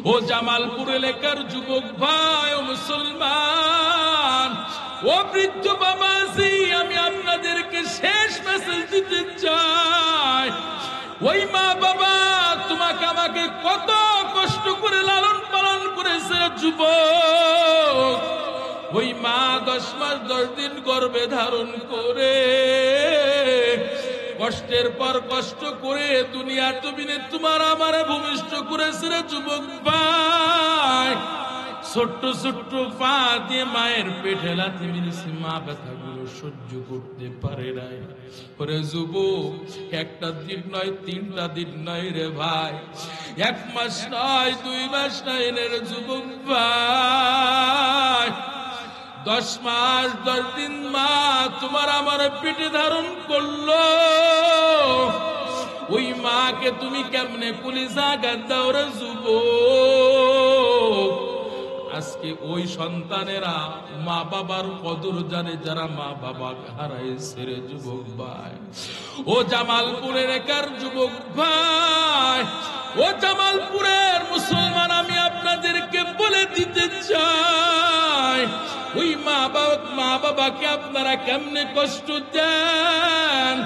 ও জামালপুর এলাকার যুবক ভাই ও মুসলমান, ও বৃদ্ধ বাবাজি, আমি আপনাদেরকে শেষ মেসেজ দিতে চাই। ওই মা বাবা তোমাকে আমাকে কত কষ্ট করে লালন পালন করেছে যুবক। ওই মা 10 মাস 10 দিন গর্ভে ধারণ করে কষ্টের পর কষ্ট করে দুনিয়ার জমিনে তোমার আমারে ভূমিষ্ঠ করেছে রে যুবক ভাই। ছোট্ট ছোট্ট পা দিয়ে মায়ের পেটে লাথি মেরেছে, মা ব্যথাগুলো সহ্য করতে পারে নাই। ওরে যুবক, একটা দিন নয়, 3টা দিন নয় রে ভাই, 1 মাস নয়, 2 মাস নয় রে যুবক ভাই, 10 মাস 10 দিন মা তোমার আমার পেটে ধারণ করলো। ওই মাকে তুমি কেমনে কলিজা গাদ্দাও রে যুবক। আজকে ওই সন্তানেরা মা বাবার কদর জানে যারা মা বাবা হারাইছে রে যুবক ভাই। ও জামালপুরের একার যুবক ভাই, ও জামালপুরের মুসলমান, আমি আপনাদেরকে বলে দিতে চাই, ওই মা বাবাকে আপনারা কেমনে কষ্ট দেন।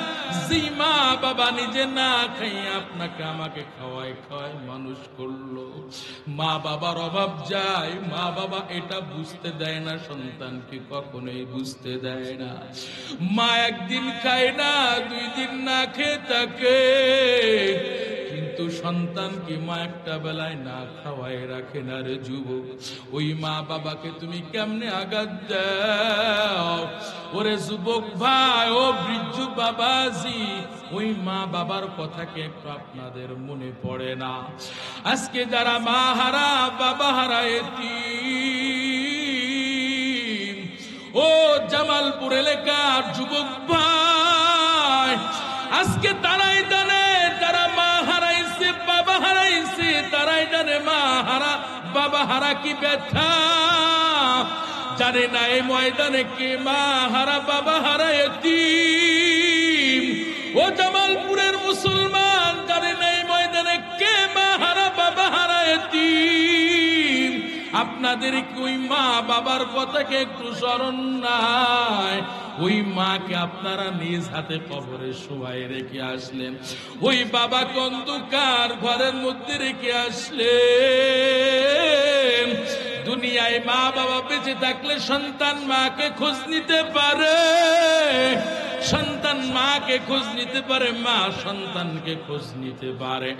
যে মা বাবা নিজে না খাইয়ে আপনাকে আমাকে খাওয়ায় মানুষ করলো। মা বাবার অভাব যায়, মা বাবা এটা বুঝতে দেয় না, সন্তানকে কখনোই বুঝতে দেয় না। মা একদিন খায় না, 2 দিন না খেয়ে থাকে, কিন্তু সন্তানকে মা একটা বেলায় না খাওয়ায় রাখে না রে যুবক। ওই মা বাবাকে তুমি কেমনে আঘাত দাও। ওরে যুবক ভাই, ও বৃদ্ধ বাবাজি, ওই মা বাবার কথা কি একটু আপনাদের মনে পড়ে না? আজকে যারা মা হারা বাবা হারা এতিম, ও জামালপুর এলাকার যুবক ভাই, আজকে তারাই জানে তারা মা হারাইছে বাবা হারাইছে, তারাই জানে মা হারা বাবা হারা কি ব্যথা। জানে না এই ময়দানে কে মা হারা বাবা হারা এতিম। ও জামালপুরের মুসলমান, জানে না এই ময়দানে কে মা হারা বাবা হারা এতিম। আপনাদের কি ওই মা বাবার কথাকে একটু স্মরণ নাই? ওই মাকে আপনারা নিজ হাতে কবরে শোয়াই রেখে আসলেন, ওই বাবাকে অন্ধকার ঘরের মধ্যে রেখে আসলেন। দুনিয়ায় মা বাবা বেঁচে থাকলে সন্তান মাকে খোঁজ নিতে পারে, সন্তান মাকে খোঁজ নিতে পারে, মা সন্তানকে খোঁজ নিতে পারে।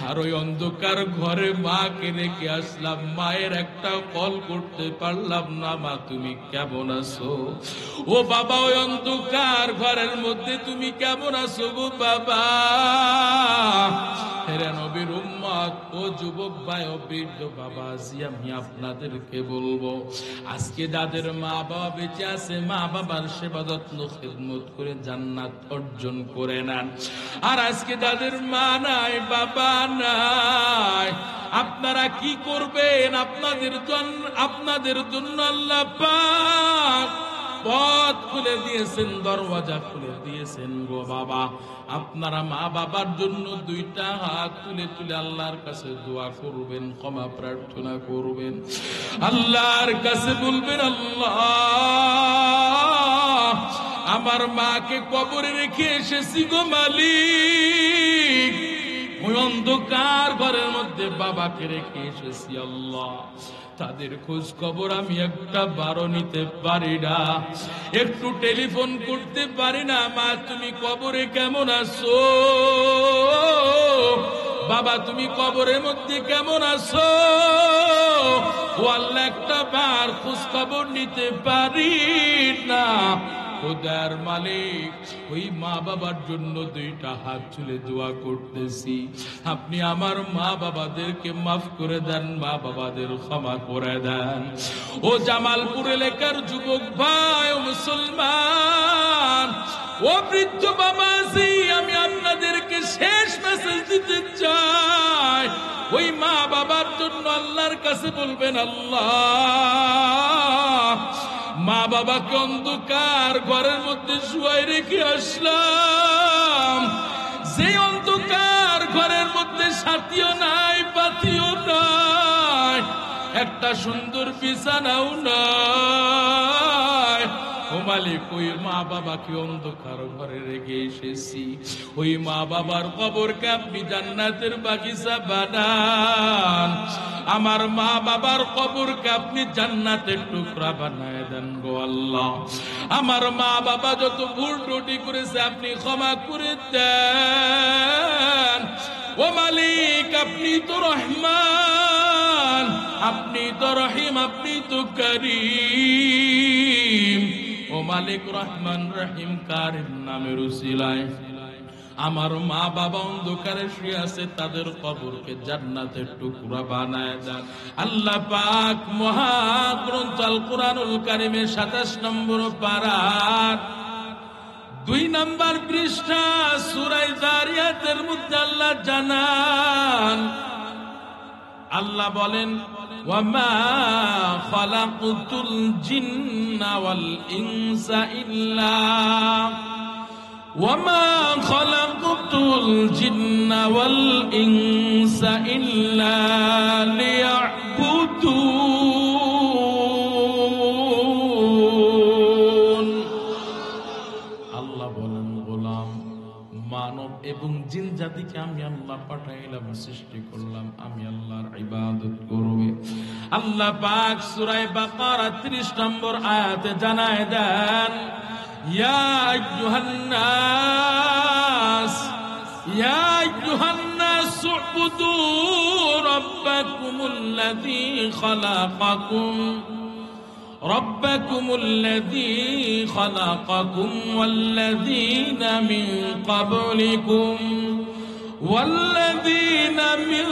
আর ওই অন্ধকার ঘরে মাকে রেখে আসলাম, মায়ের একটা কল করতে পারলাম না, মা তুমি কেমন আছো? ও বাবা, ওই অন্ধকার ঘরের মধ্যে তুমি কেমন আছো গো বাবা? হেরে নবীর উম্মত, ও যুবক ভাই, ও বৃদ্ধ বাবাজি, আমি আপনাদেরকে বলবো, আজকে যাদের মা বাবা বেঁচে আছে, মা বাবার সেবা যত্ন খিদমত করে জান্নাত অর্জন করে নেন। আর আজকে যাদের মা নাই বাবা নাই, আপনারা কি করবেন? আপনাদের জন্য আল্লাহ পাক পথ খুলে দিয়েছেন, দরওয়াজা খুলে দিয়েছেন গো বাবা। আপনারা মা বাবার জন্য 2টা হাত তুলে তুলে আল্লাহর কাছে দোয়া করবেন, ক্ষমা প্রার্থনা করবেন, আল্লাহর কাছে বলবেন, আল্লাহ আমার মাকে কবরে রেখে এসেছি গো মালিক, ওই অন্ধকার ঘরের মধ্যে বাবাকে রেখে এসেছি আল্লাহ, তাদের খোঁজ খবর আমি একটা বারো নিতে পারি না, একটু টেলিফোন করতে পারি না। মা তুমি কবরে কেমন আছো? বাবা তুমি কবরের মধ্যে কেমন আছো? ও আল্লাহ একটা বার খোঁজ খবর নিতে পারি না। খোদার মালিক, ওই মা বাবার জন্য 2টা হাত তুলে দোয়া করতেছি, আপনি আমার মা বাবাদেরকে মাফ করে দেন, মা বাবাদের ক্ষমা করে দেন। ও জামালপুর এলাকার যুবক ভাই ও মুসলমান, ও বৃদ্ধ বাবাজি, আমি আপনাদেরকে শেষ মেসেজ দিতে চাই, ওই মা বাবার জন্য আল্লাহর কাছে বলবেন, আল্লাহ মা বাবাকে অন্ধকার ঘরের মধ্যে শুয়াই রেখে আসলাম, যে অন্ধকার ঘরের মধ্যে সাথীও নাই পাতিও নাই, একটা সুন্দর বিছানাও নাই। ও মালিক, ওই মা বাবাকে অন্ধকার ঘরে রেখে এসেছি, ওই মা বাবার কবরকে আপনি জান্নাতের বাগিচা বানান। আমার মা বাবার কবরকে আপনি জান্নাতের টুকরা বানায় দেন গো আল্লাহ। আমার মা বাবা যত ভুল ত্রুটি করেছে আপনি ক্ষমা করে দেন। ও মালিক, আপনি তো রহমান, আপনি তো রহিম, আপনি তো করিম। ও মালিক রহমান রহিম কারিম নামের উসিলায় আমার মা বাবা অন্ধকারে শুয়ে আছে, তাদের কবরকে জান্নাতের টুকরা বানায় দেন। আল্লাহ পাক মহাগ্রন্থ আল কুরআনুল কারীমের ২৭ নম্বর পারার ২ নম্বর পৃষ্ঠা সূরা যারিয়াতের মধ্যে আল্লাহ জানান, আল্লাহ বলেন, ওয়ামা খালাকতুল জিন্না ওয়াল ইনসা ইল্লা وما خلقت الجن والإنس إلا ليعبدون। আল্লাহ বলেন, গোলাম, মানব এবং জিন জাতিকে আমি আল্লাহ পাঠাইলাম, সৃষ্টি করলাম, আমি আল্লাহর ইবাদত করবে। আল্লাহ পাক সূরা বাকারা ৩০ নম্বর আয়াতে জানায় দেন, يا أيها الناس اعبدوا ربكم الذي خلقكم والذين من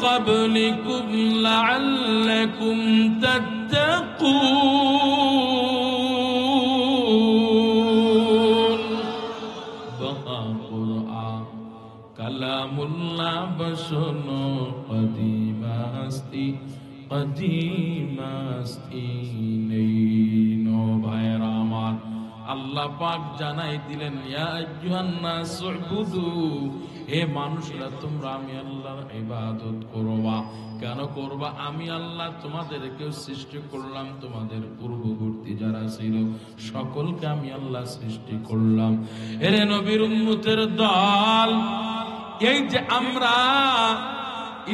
قبلكم لعلكم تتقون। কালামুল্লাহ বসনো কদিমাস্তি নেই। ভাইরা আমার, আল্লাহ পাক জানাই দিলেন, ইয়া আইয়ুহান নাস উবুদু, হে মানুষরা তোমরা আমি আল্লাহর ইবাদত করবা। কেন করবা? আমি আল্লাহ তোমাদেরকে সৃষ্টি করলাম, তোমাদের পূর্ববর্তী যারা ছিল সকলকে আমি আল্লাহ সৃষ্টি করলাম। এরে নবীর উম্মতের দল, এই যে আমরা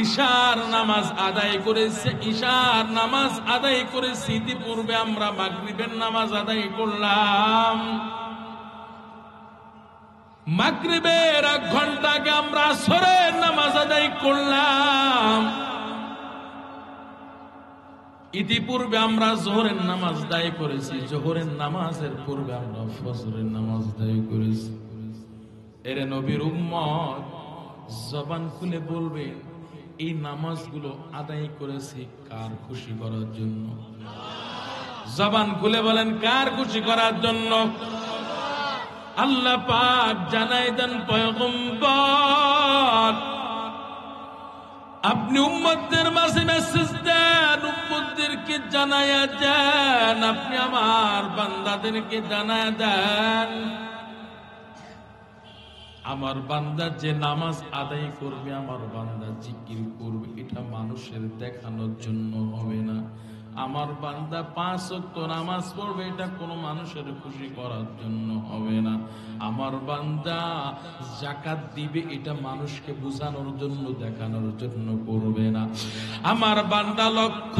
ঈশার নামাজ আদায় করেছি, ঈশার নামাজ আদায় করেছি, ইতিপূর্বে আমরা মাগরিবের নামাজ আদায় করলাম। মাগরিবের ১ ঘন্টা আগে আমরা আসরের নামাজ আদায় করলাম। ইতিপূর্বে আমরা যোহরের নামাজ আদায় করেছি, যোহরের নামাজের পূর্বে আমরা ফজরের নামাজ আদায় করেছি। এরে নবীর উম্মত, জবান খুলে বলবেন, এই নামাজগুলো আদায় করেছি কার খুশি করার জন্য? জবান খুলে বলেন, কার খুশি করার জন্য? আল্লাহ পাক জানাই দেন, পয়গম্বর আপনি উম্মতদের মাঝে মেসেজ দেন, উম্মতদেরকে জানায়া দেন, আপনি আমার বান্দাদেরকে জানায়া দেন, আমার বান্দা যে নামাজ আদায় করবে, আমার বান্দা জিকির করবে, এটা মানুষের দেখানোর জন্য হবে না। আমার বান্দা ৫ ওয়াক্ত নামাজ পড়বে, এটা কোনো মানুষের খুশি করার জন্য হবে না। আমার বান্দা যাকাত দিবে, এটা মানুষকে বোঝানোর জন্য, দেখানোর জন্য করবে না। আমার বান্দা লক্ষ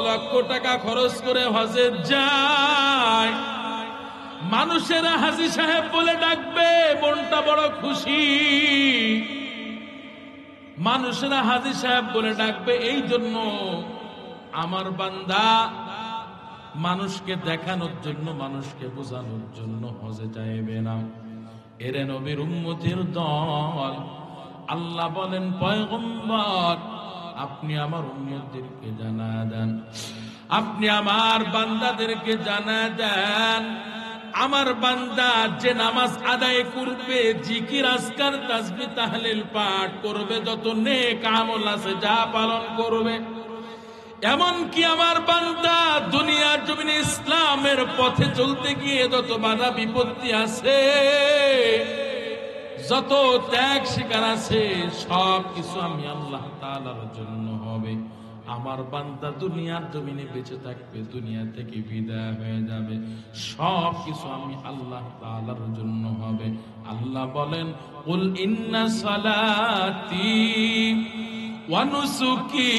লক্ষ টাকা খরচ করে হজে যায়, মানুষেরা হাজী সাহেব বলে ডাকবে, মনটা বড় খুশি। মানুষেরা হাজী সাহেব বলে ডাকবে, এই জন্য আমার বান্দা মানুষকে দেখানোর জন্য, মানুষকে বোঝানোর জন্য হজে যাইবে না। এরে নবীর উম্মতের দল, আল্লাহ বলেন, পয়গম্বর আপনি আমার উম্মতদেরকে জানায় দেন, আপনি আমার বান্দাদেরকে জানায় দেন, আমার বান্দা যে নামাজ আদায় করবে, জিকির আজকার তাসবিহ তাহলিল পাঠ করবে, যত নেক আমল আছে যা পালন করবে, এমন কি আমার বান্দা দুনিয়ার জমিনে ইসলামের পথে চলতে গিয়ে যত বাধা বিপত্তি আছে, যত ত্যাগ শিকার আছে, সব কিছু আমি আল্লাহ তাআলার জন্য হবে। আমার বান্দা দুনিয়ার জমিনে বেঁচে থাকবে, দুনিয়া থেকে বিদায় হয়ে যাবে, সব কিছু আমি আল্লাহ তাআলার জন্য হবে। আল্লাহ বলেন, কুল ইন্না সালাতি ওয়া নুসুকি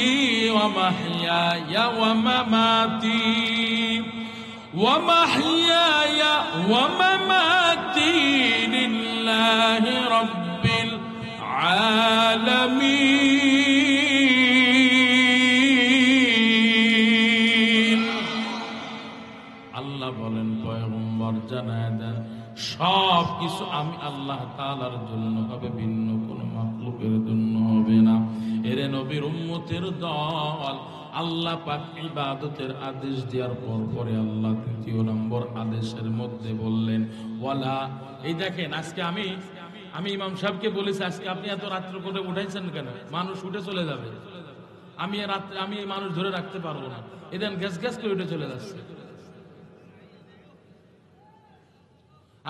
ওয়া মাহইয়ায়া ওয়া মামাতি ওয়া মাহইয়ায়া ওয়া মামাতি লিল্লাহি রাব্বিল আলামিন। আল্লাহ বলেন, পয়গম্বর জানায় দেন, সব কিছু আমি আল্লাহ তাআলার জন্য হবে, ভিন্ন কোনো মাখলুকের জন্য হবে না। এরে নবীর উম্মতের দল, আল্লাহ পাক ইবাদতের আদেশ দেওয়ার পরে আল্লাহ তৃতীয় নম্বর আদেশের মধ্যে বললেন ওয়ালা। এই দেখেন, আজকে আমি ইমাম সাহেবকে বলেছি, আজকে আপনি এত রাত্র করে উঠাইছেন কেন? মানুষ উঠে চলে যাবে, আমি মানুষ ধরে রাখতে পারবো না। এদেন গ্যাস গ্যাস করে উঠে চলে যাচ্ছে।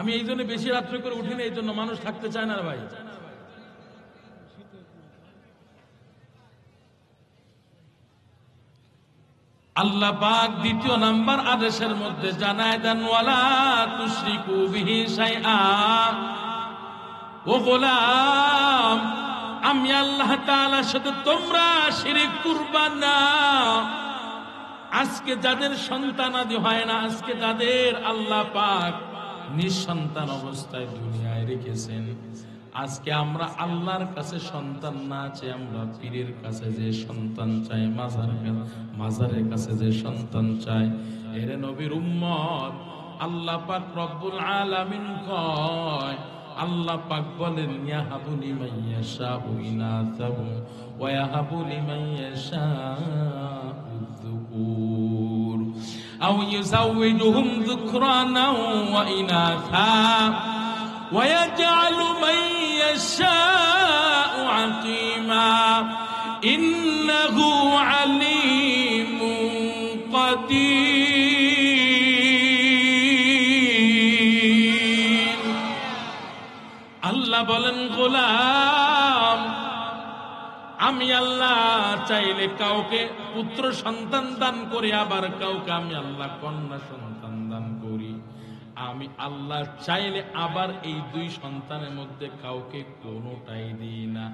আমি এই জন্য বেশি রাত্রে করে উঠি না, এই জন্য মানুষ থাকতে চায় না ভাই। আল্লাহ পাক দ্বিতীয় নাম্বার আদেশের মধ্যে জানায় দেন ওয়ালা তুশরিকু বিহি শাইআ। ও গোলাম, আমি আল্লাহ তাআলার সাথে তোমরা শিরক করবা না। আজকে যাদের সন্তানাদি হয় না, আজকে যাদের আল্লাহ পাক নিঃসন্তান অবস্থায় দুনিয়ায় রেখেছেন, আজকে আমরা আল্লাহর কাছে সন্তান না চেয়ে আমরা পীরের কাছে যে সন্তান চাই, মাজারের কাছে যে সন্তান চাই। এরে নবীর উম্মত, আল্লাহ পাক রব্বুল আলামিন কয়, আল্লাহ পাক বলেন, ইয়াহাবু লিমান ইয়াশাউ ইনাসাহু ওয়া ইয়াহাবু লিমান ইয়াশাউ যুকুর আও ইউযাওয়িজুহুম যুকরানা ওয়া ইনাসা ওয়া ইয়াজআলু মান ইয়াশাউ আকীমা ইন্নাহু আলীমুন কাদির। আল্লাহ বলেন, গোলাম, আমি আল্লাহ চাইলে কাউকে পুত্র সন্তান দান করি, আবার কাউকে আমি আল্লাহ কন্যা সন্তান দান করি। আমি আল্লাহ চাইলে আবার এই দুই সন্তানের মধ্যে কাউকে কোনোটাই দিই না।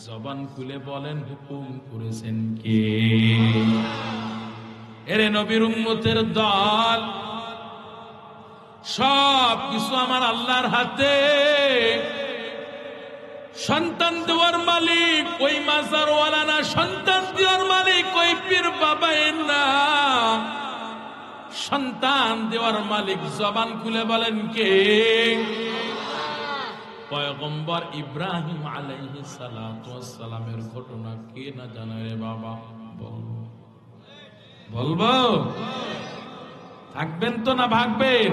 জবান খুলে বলেন, হুকুম করেছেন কে? এরে নবীর উম্মতের দল, সব কিছু আমার আল্লাহর হাতে। সন্তান দেওয়ার মালিক ওই মাজারওয়ালা না, সন্তান দেওয়ার মালিক ওই পীর বাবাই না, সন্তান দেওয়ার মালিক জবান খুলে বলেন কে? পয়গম্বর ইব্রাহিম আলাইহিস সালাতু ওয়াস সালামের ঘটনা কে না জানে রে বাবা? বলবো? থাকবেন তো না ভাগবেন?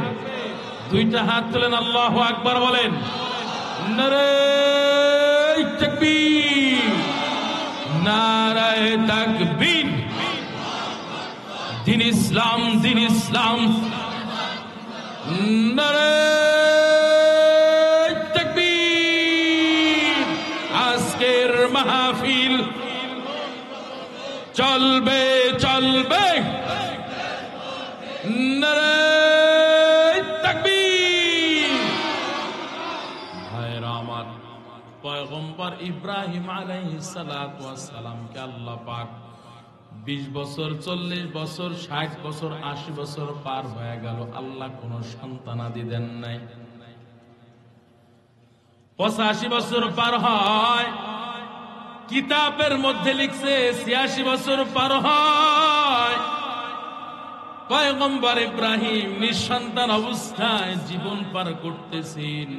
দুইটা হাত তুলেন, আল্লাহু আকবার বলেন। নারে তাকবীর, নারায়ে তাকবীর। দিন ইসলাম, দিন ইসলাম। নারে তাকবীর। আজকের মাহফিল চলবে চলবে। নারে তাকবীর। ভাইরা আমার, পয়গম্বর ইব্রাহিম আলাইহিস সালাতু ওয়াস সালামকে আল্লাহ পাক 20 বছর, 40 বছর, 60 বছর, 80 বছর পার হয়ে গেল, আল্লাহ কোন সন্তানাদি দেন নাই। 85 বছর পার হয়, কিতাবের মধ্যে লিখছে 86 বছর পার হয়। পয়গম্বর ইব্রাহিম নিঃসন্তান অবস্থায় জীবন পার করতেছেন।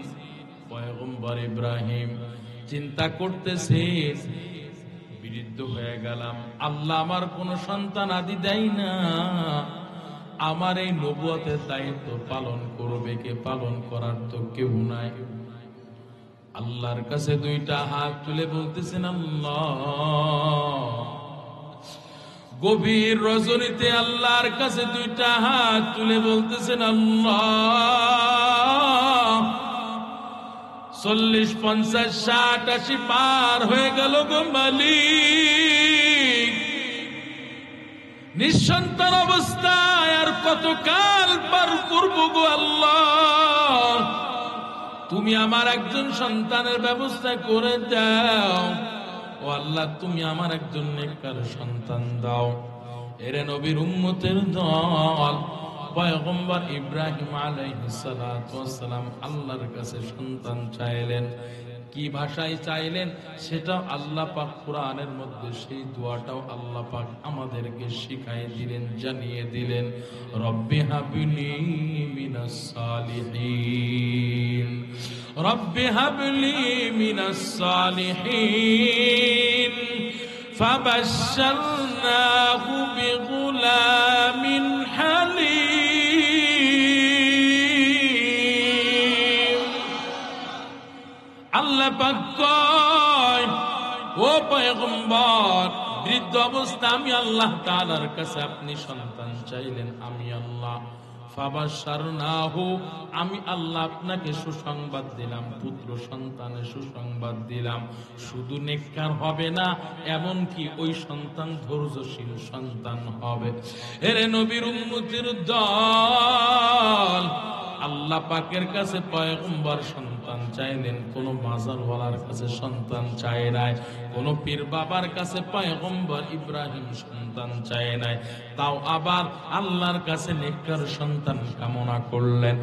পয়গম্বর ইব্রাহিম চিন্তা করতেছেন, বৃদ্ধ হয়ে গেলাম, আল্লাহ আমার কোন সন্তান আদি দেয় না, আমার এই নবুয়তের দায়িত্ব পালন করবে কে? পালন করার তো কেউ নাই। আল্লাহর কাছে দুইটা হাত তুলে বলতেছেন, আল্লাহ। গভীর রজনীতে আল্লাহর কাছে দুইটা হাত তুলে বলতেছেন, আল্লাহ। 40, 50, 60, 80 পার হয়ে গেল গো মালিক, নিঃসন্তান অবস্থায় আর কতকাল পার করব গো আল্লাহ, তুমি আমার একজন সন্তানের ব্যবস্থা করে দাও। ও আল্লাহ, তুমি আমার একজন নেককার সন্তান দাও। এরে নবীর উম্মতের দল পয়গম্বর ইব্রাহিম আলাইহিস সালাতু ওয়াস সালাম আল্লাহর কাছে সন্তান চাইলেন। কি ভাষায় চাইলেন সেটা আল্লাহ পাক কোরআনের মধ্যে, সেই দোয়াটাও আল্লাহ পাক আমাদেরকে শিখাই দিলেন, জানিয়ে দিলেন। রব্বি হাবলি মিনাস সালিহিন, রব্বি হাবলি মিনাস সালিহিন। ফাবাশশারনাহু বিগুলামিন হালিম। আল্লাহ পাক কয়, ও পয়গম্বর, বৃদ্ধ অবস্থা আমি আল্লাহ তাআলার কাছে আপনি সন্তান চাইলেন, আমি আল্লাহ ফাবাশশারনাহু, আমি আল্লাহ আপনাকে সুসংবাদ দিলাম, পুত্র সন্তানের সুসংবাদ দিলাম। শুধু নেককার হবে না, এমন কি ওই সন্তান ধৈর্যশীল সন্তান হবে। এরে নবীর উম্মতের দল, আল্লাহ পাকের কাছে পয়গম্বর সন্তান চাইলেন, কোন মাজারওয়ালার কাছে সন্তান চায় নাই, কোন পীর বাবার কাছে পয়গম্বর ইব্রাহিম সন্তান চায় নাই, তাও আবার আল্লাহর কাছে নেককার সন্তান কামনা করলেন।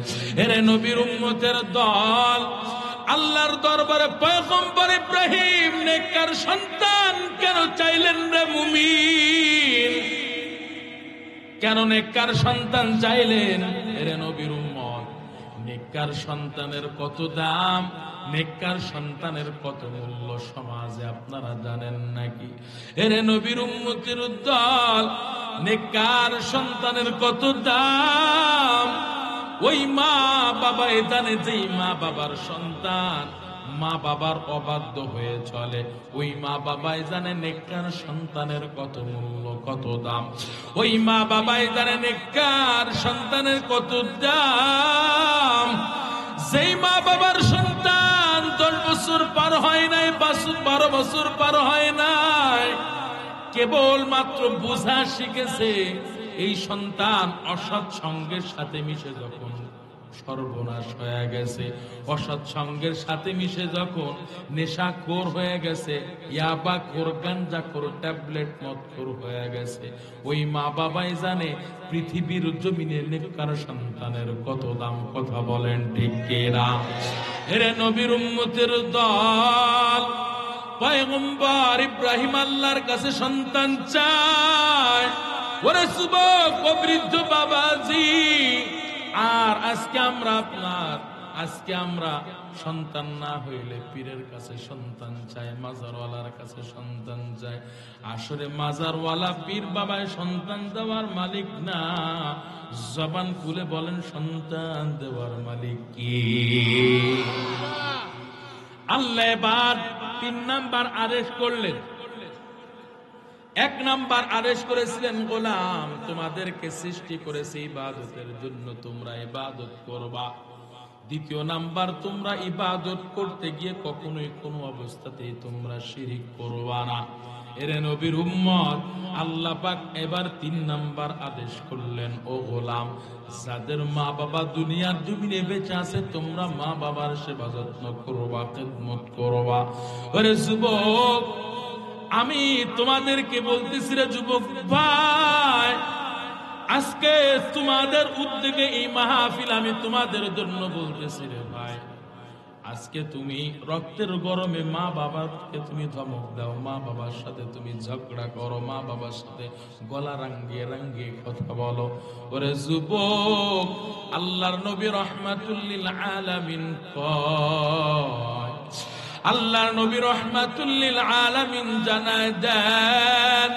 এরে নবীর উম্মতের দল, আল্লাহর দরবারে পয়গম্বর ইব্রাহিম নেককার সন্তান কেন চাইলেন রে মুমিন? কেন নেককার সন্তান চাইলেন? এরে নবীর উম্মত, নেককার সন্তানের কত দাম, নেককার সন্তানের কত মূল্য সমাজে আপনারা জানেন নাকি? এরে নবীর উম্মতের দল, নেককার সন্তানের কত দাম। ওই মা বাবা জানে, যেই মা বাবার সন্তান মা বাবার অবাধ্য হয়ে চলে, ওই মা বাবাই জানে নেককার সন্তানের কত মূল্য, কত দাম। ওই মা বাবাই জানে নেককার সন্তানের কত দাম। যেই মা বাবার সন্তান 10 বছর পার হয় নাই, 12 বছর পার হয় নাই, কেবল মাত্র বোঝা শিখেছে, এই সন্তান অসৎ সঙ্গের সাথে মিশে যখন সর্বনাশ হয়ে গেছে, অসৎ সঙ্গের সাথে মিশে যখন নেশাখোর হয়ে গেছে, ইয়াবাখোর, গাঞ্জাখোর, ট্যাবলেট মদখোর হয়ে গেছে, ওই মা বাবাই জানে পৃথিবীর জমিনে নেককার সন্তানের কত দাম। কথা বলেন ঠিক কিনা? এরে নবীর উম্মতের দল, পয়গম্বর ইব্রাহিম আল্লাহর কাছে সন্তান চায়। ওরে যুবক ও বৃদ্ধ বাবাজি, আর আজকে আমরা সন্তান না হইলে পীরের কাছে সন্তান চাই, মাজারওয়ালার কাছে সন্তান চাই। আসলে মাজারওয়ালা পীর বাবায় সন্তান দেওয়ার মালিক না। জবান খুলে বলেন, সন্তান দেওয়ার মালিক কি? আল্লাহ এবার 3 নাম্বার আদেশ করলেন। 1 নাম্বার আদেশ করেছিলেন, গোলাম তোমাদেরকে সৃষ্টি করেছে ইবাদতের জন্য, তোমরা ইবাদত করবা। 2 নাম্বার, তোমরা ইবাদত করতে গিয়ে কখনোই কোনো অবস্থাতেই তোমরা শিরিক করবা না। এরে নবীর উম্মত, আল্লাহ পাক এবার 3 নাম্বার আদেশ করলেন, ও গোলাম, যাদের মা বাবা দুনিয়ার জমিনে বেঁচে আছে, তোমরা মা বাবার সেবা যত্ন করবা, খেদমত করবা। ওরে যুবক, আমি তোমাদেরকে বলতেছি রে যুবক ভাই, আজকে তোমাদের উদ্যোগে এই মাহফিল আমি তোমাদের জন্য বলতেছি রে ভাই। আজকে তুমি রক্তের গরমে মা বাবাকে তুমি ধমক দাও, মা বাবার সাথে তুমি ঝগড়া করো, মা বাবার সাথে গলা রাঙ্গিয়ে রাঙ্গিয়ে কথা বলো। ওরে যুবক, আল্লাহর নবী রাহমাতুল লিল আলামিন কয়, আল্লাহর নবী রাহমাতুল লিল আলামিন জানায় দেন,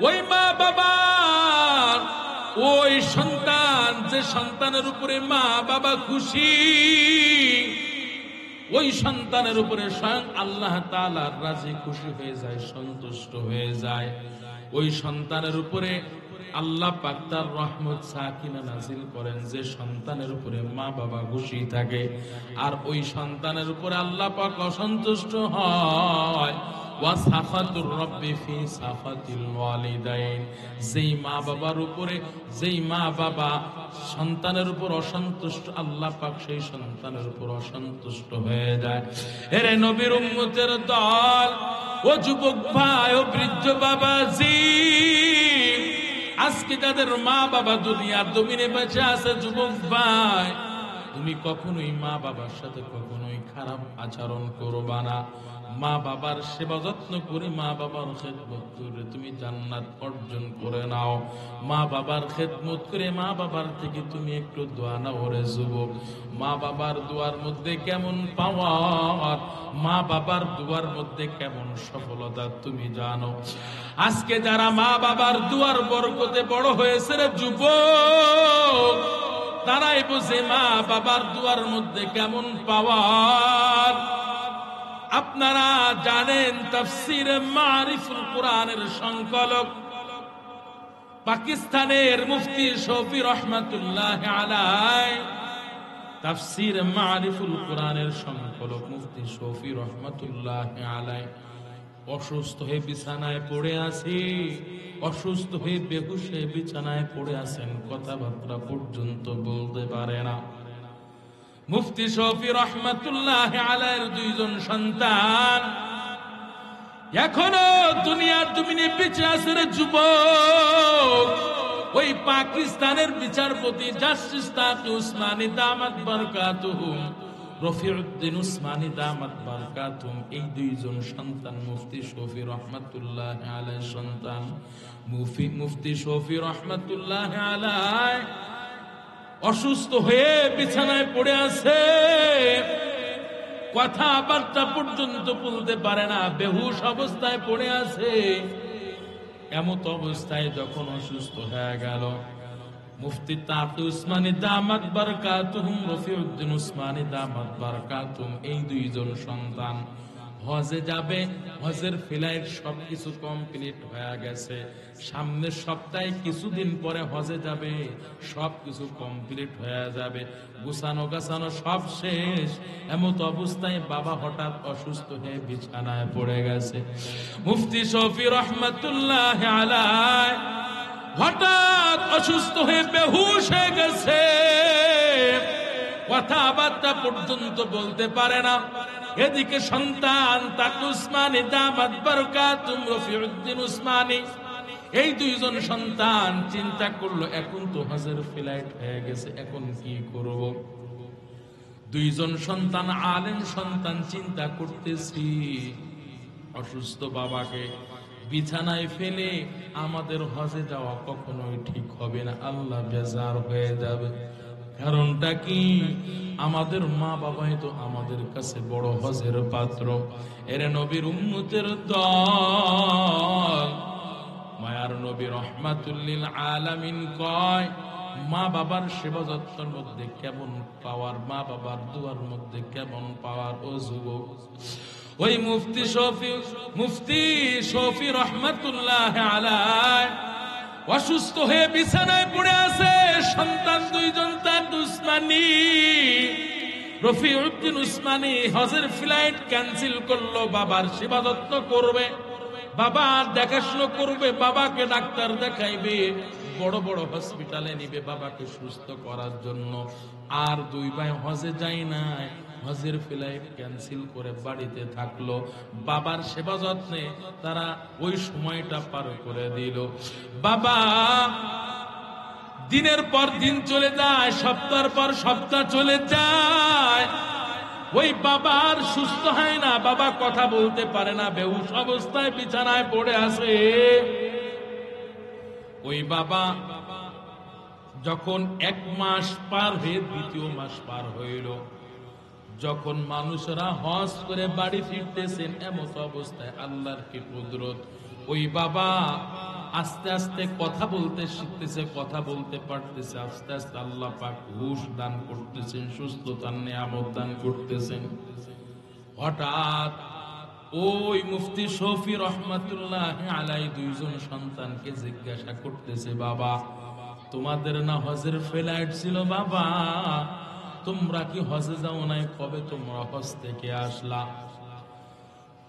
ওই মা বাবা, ওই সন্তান, যে সন্তানের উপরে মা বাবা খুশি, ওই সন্তানের উপরে স্বয়ং আল্লাহ তাআলা রাজি খুশি হয়ে যায়, সন্তুষ্ট হয়ে যায়। ওই সন্তানের উপরে আল্লাহ পাক তার রহমত সাকিনা নাজিল করেন, যে সন্তানের উপরে মা বাবা খুশি থাকে। আর ওই সন্তানের উপরে আল্লাহ পাক অসন্তুষ্ট হয়, ওয়া সাখাতুর রাব্বি ফি সাখাতিল ওয়ালিদাইন। যেই মা বাবার উপরে, যেই মা বাবা সন্তানের উপর অসন্তুষ্ট, আল্লাহ পাক সেই সন্তানের উপর অসন্তুষ্ট হয়ে যায়। এরে নবীর উম্মতের দল, ও যুবক ভাই, ও বৃদ্ধ বাবাজি, আজকে যাদের মা বাবা দুনিয়ার জমিনে বেঁচে আছে, যুবক ভাই, তুমি কখনোই মা বাবার সাথে কখনোই খারাপ আচরণ করবা না। মা বাবার সেবা যত্ন করে, মা বাবার খেদমত করে তুমি জান্নাত অর্জন করে নাও। মা বাবার খেদমত করে মা বাবার থেকে তুমি একটু দোয়া নাও রে যুবক। মা বাবার দোয়ার মধ্যে কেমন পাওয়ার, মা বাবার দোয়ার মধ্যে কেমন সফলতা তুমি জানো। আজকে যারা মা বাবার দোয়ার বরকতে বড় হয়েছে রে যুবক, তারাই বুঝে মা বাবার দোয়ার মধ্যে কেমন পাওয়ার। আপনারা জানেন তাফসীরে মারিফুল কোরআনের সংকলক পাকিস্তানের মুফতি শফি রহমাতুল্লাহ আলাইহি, তাফসীরে মারিফুল কোরআনের সংকলক মুফতি শফি রহমাতুল্লাহ আলাইহি অসুস্থ হয়ে বিছানায় পড়ে আছি, অসুস্থ হয়ে বেহুশ হয়ে বিছানায় পড়ে আছেন, কথাবার্তা পর্যন্ত বলতে পারে না। মুফতি শফি রহমাতুল্লাহ আলাইহির দুইজন সন্তান এখনো দুনিয়ার জমিনে বেঁচে আছে রে যুবক। ওই পাকিস্তানের বিচারপতি জাস্টিস তাকি উসমানী দামাত বারকাতুহুম, রফিউদ্দিন উসমানী দামাত বারকাতুহুম, এই দুইজন সন্তান মুফতি শফি রহমাতুল্লাহ আলাইহির সন্তান। মুফতি শফি রহমাতুল্লাহ আলাইহি অসুস্থ হয়ে বিছানায় পড়ে আছে, কথাবার্তা পর্যন্ত বলতে পারে না, বেহুশ অবস্থায় পড়ে আছে। এমত অবস্থায় যখন অসুস্থ হয়ে গেল, মুফতি তাকি উসমানী দামাত বারকাতুহুম, রফিউদ্দিন উসমানী দামাত বারকাতুহুম, এই দুইজন সন্তান হজে যাবে। হজের ফ্লাইট সবকিছু কমপ্লিট হয়ে গেছে, সামনের সপ্তাহে কিছুদিন পরে হজে যাবে, সবকিছু কমপ্লিট হয়ে যাবে, গুছানো গাছানো সব শেষ। এমত অবস্থায় বাবা হঠাৎ অসুস্থ হয়ে বিছানায় পড়ে গেছে। মুফতি শফি রহমাতুল্লাহ আলাইহি হঠাৎ অসুস্থ হয়ে বেহুশ হয়ে গেছে, কথাবার্তা পর্যন্ত বলতে পারে না। এদিকে সন্তান তাকি উসমানী দামাত বারকাতুহুম, রফিউদ্দিন উসমানী, এই দুইজন সন্তান চিন্তা করলো, এখন তো হজের ফ্লাইট হয়ে গেছে, এখন কি করব। দুইজন সন্তান আলেম সন্তান চিন্তা করতেছি, অসুস্থ বাবাকে বিছানায় ফেলে আমাদের হজে যাওয়া কখনোই ঠিক হবে না, আল্লাহ বেজার হয়ে যাবে। কারণটা কি? আমাদের মা বাবাই তো আমাদের কাছে বড় হজের পাত্র। এর নবীর উম্মতের দল, মায়ার নবী রহমাতুল লিল আলামিন কয়, মা বাবার সেবা যত্নের মধ্যে কেমন পাওয়ার, মা বাবার দুয়ার মধ্যে কেমন পাওয়ার। ও যুবক, ওই মুফতি শফি রহমাতুল্লাহ আলাইহি অসুস্থ হয়ে বিছানায় পড়ে আছে, সন্তান দুইজন তাকি উসমানী, রফিউদ্দিন উসমানী হজের ফ্লাইট ক্যান্সেল করলো, বাবার সেবা যত্ন করবে, বাবার দেখাশোনা করবে, বাবাকে ডাক্তার দেখাইবে, বড় বড় হসপিটালে নিবে বাবাকে সুস্থ করার জন্য। আর দুই ভাই হজে যায় নাই, হজের ফ্লাইট ক্যান্সেল করে বাড়িতে থাকলো, বাবার সেবা যত্নে তারা ওই সময়টা পার করে দিল। বাবা দিনের পর দিন চলে যায়, সপ্তাহের পর সপ্তাহ চলে যায়, ওই বাবার সুস্থ হয় না, বাবা কথা বলতে পারে না, বেহুশ অবস্থায় বিছানায় পড়ে আছে। ওই বাবা যখন 1 মাস পার হয়ে দ্বিতীয় মাস পার হইল, যখন মানুষরা হজ করে বাড়ি ফিরতেছেন, এমত অবস্থায় আল্লাহর কি কুদরত, ওই বাবা আস্তে আস্তে কথা বলতে শিখতেছে, কথা বলতে পারতেছে, আস্তে আস্তে আল্লাহ পাক হুশ দান করতেছেন, সুস্থতার নিয়ামত দান করতেছেন। হঠাৎ ওই মুফতি শফি রহমাতুল্লাহ আলাইহি দুইজন সন্তানকে জিজ্ঞাসা করতেছে, বাবা তোমাদের না হজের ফ্লাইট ছিল, বাবা তোমরা কি হজে যাও নাই, কবে তোমরা হজ থেকে আসলা?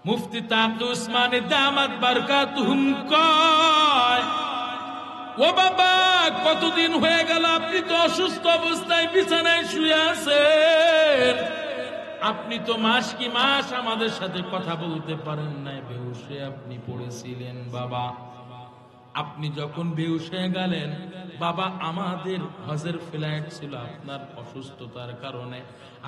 মুফতি তাকি উসমানী দামাত বারকাতুহুম কয়, ও বাবা, কতদিন হয়ে গেল আপনি তো অসুস্থ অবস্থায় বিছানায় শুয়ে আছেন, আপনি তো মাস কি মাস আমাদের সাথে কথা বলতে পারেন নাই, বেহুশ হয়ে আপনি পড়েছিলেন। বাবা, আপনি যখন বেহুশ হয়ে গেলেন, বাবা, আমাদের হজের ফ্লাইট ছিল, আপনার অসুস্থতার কারণে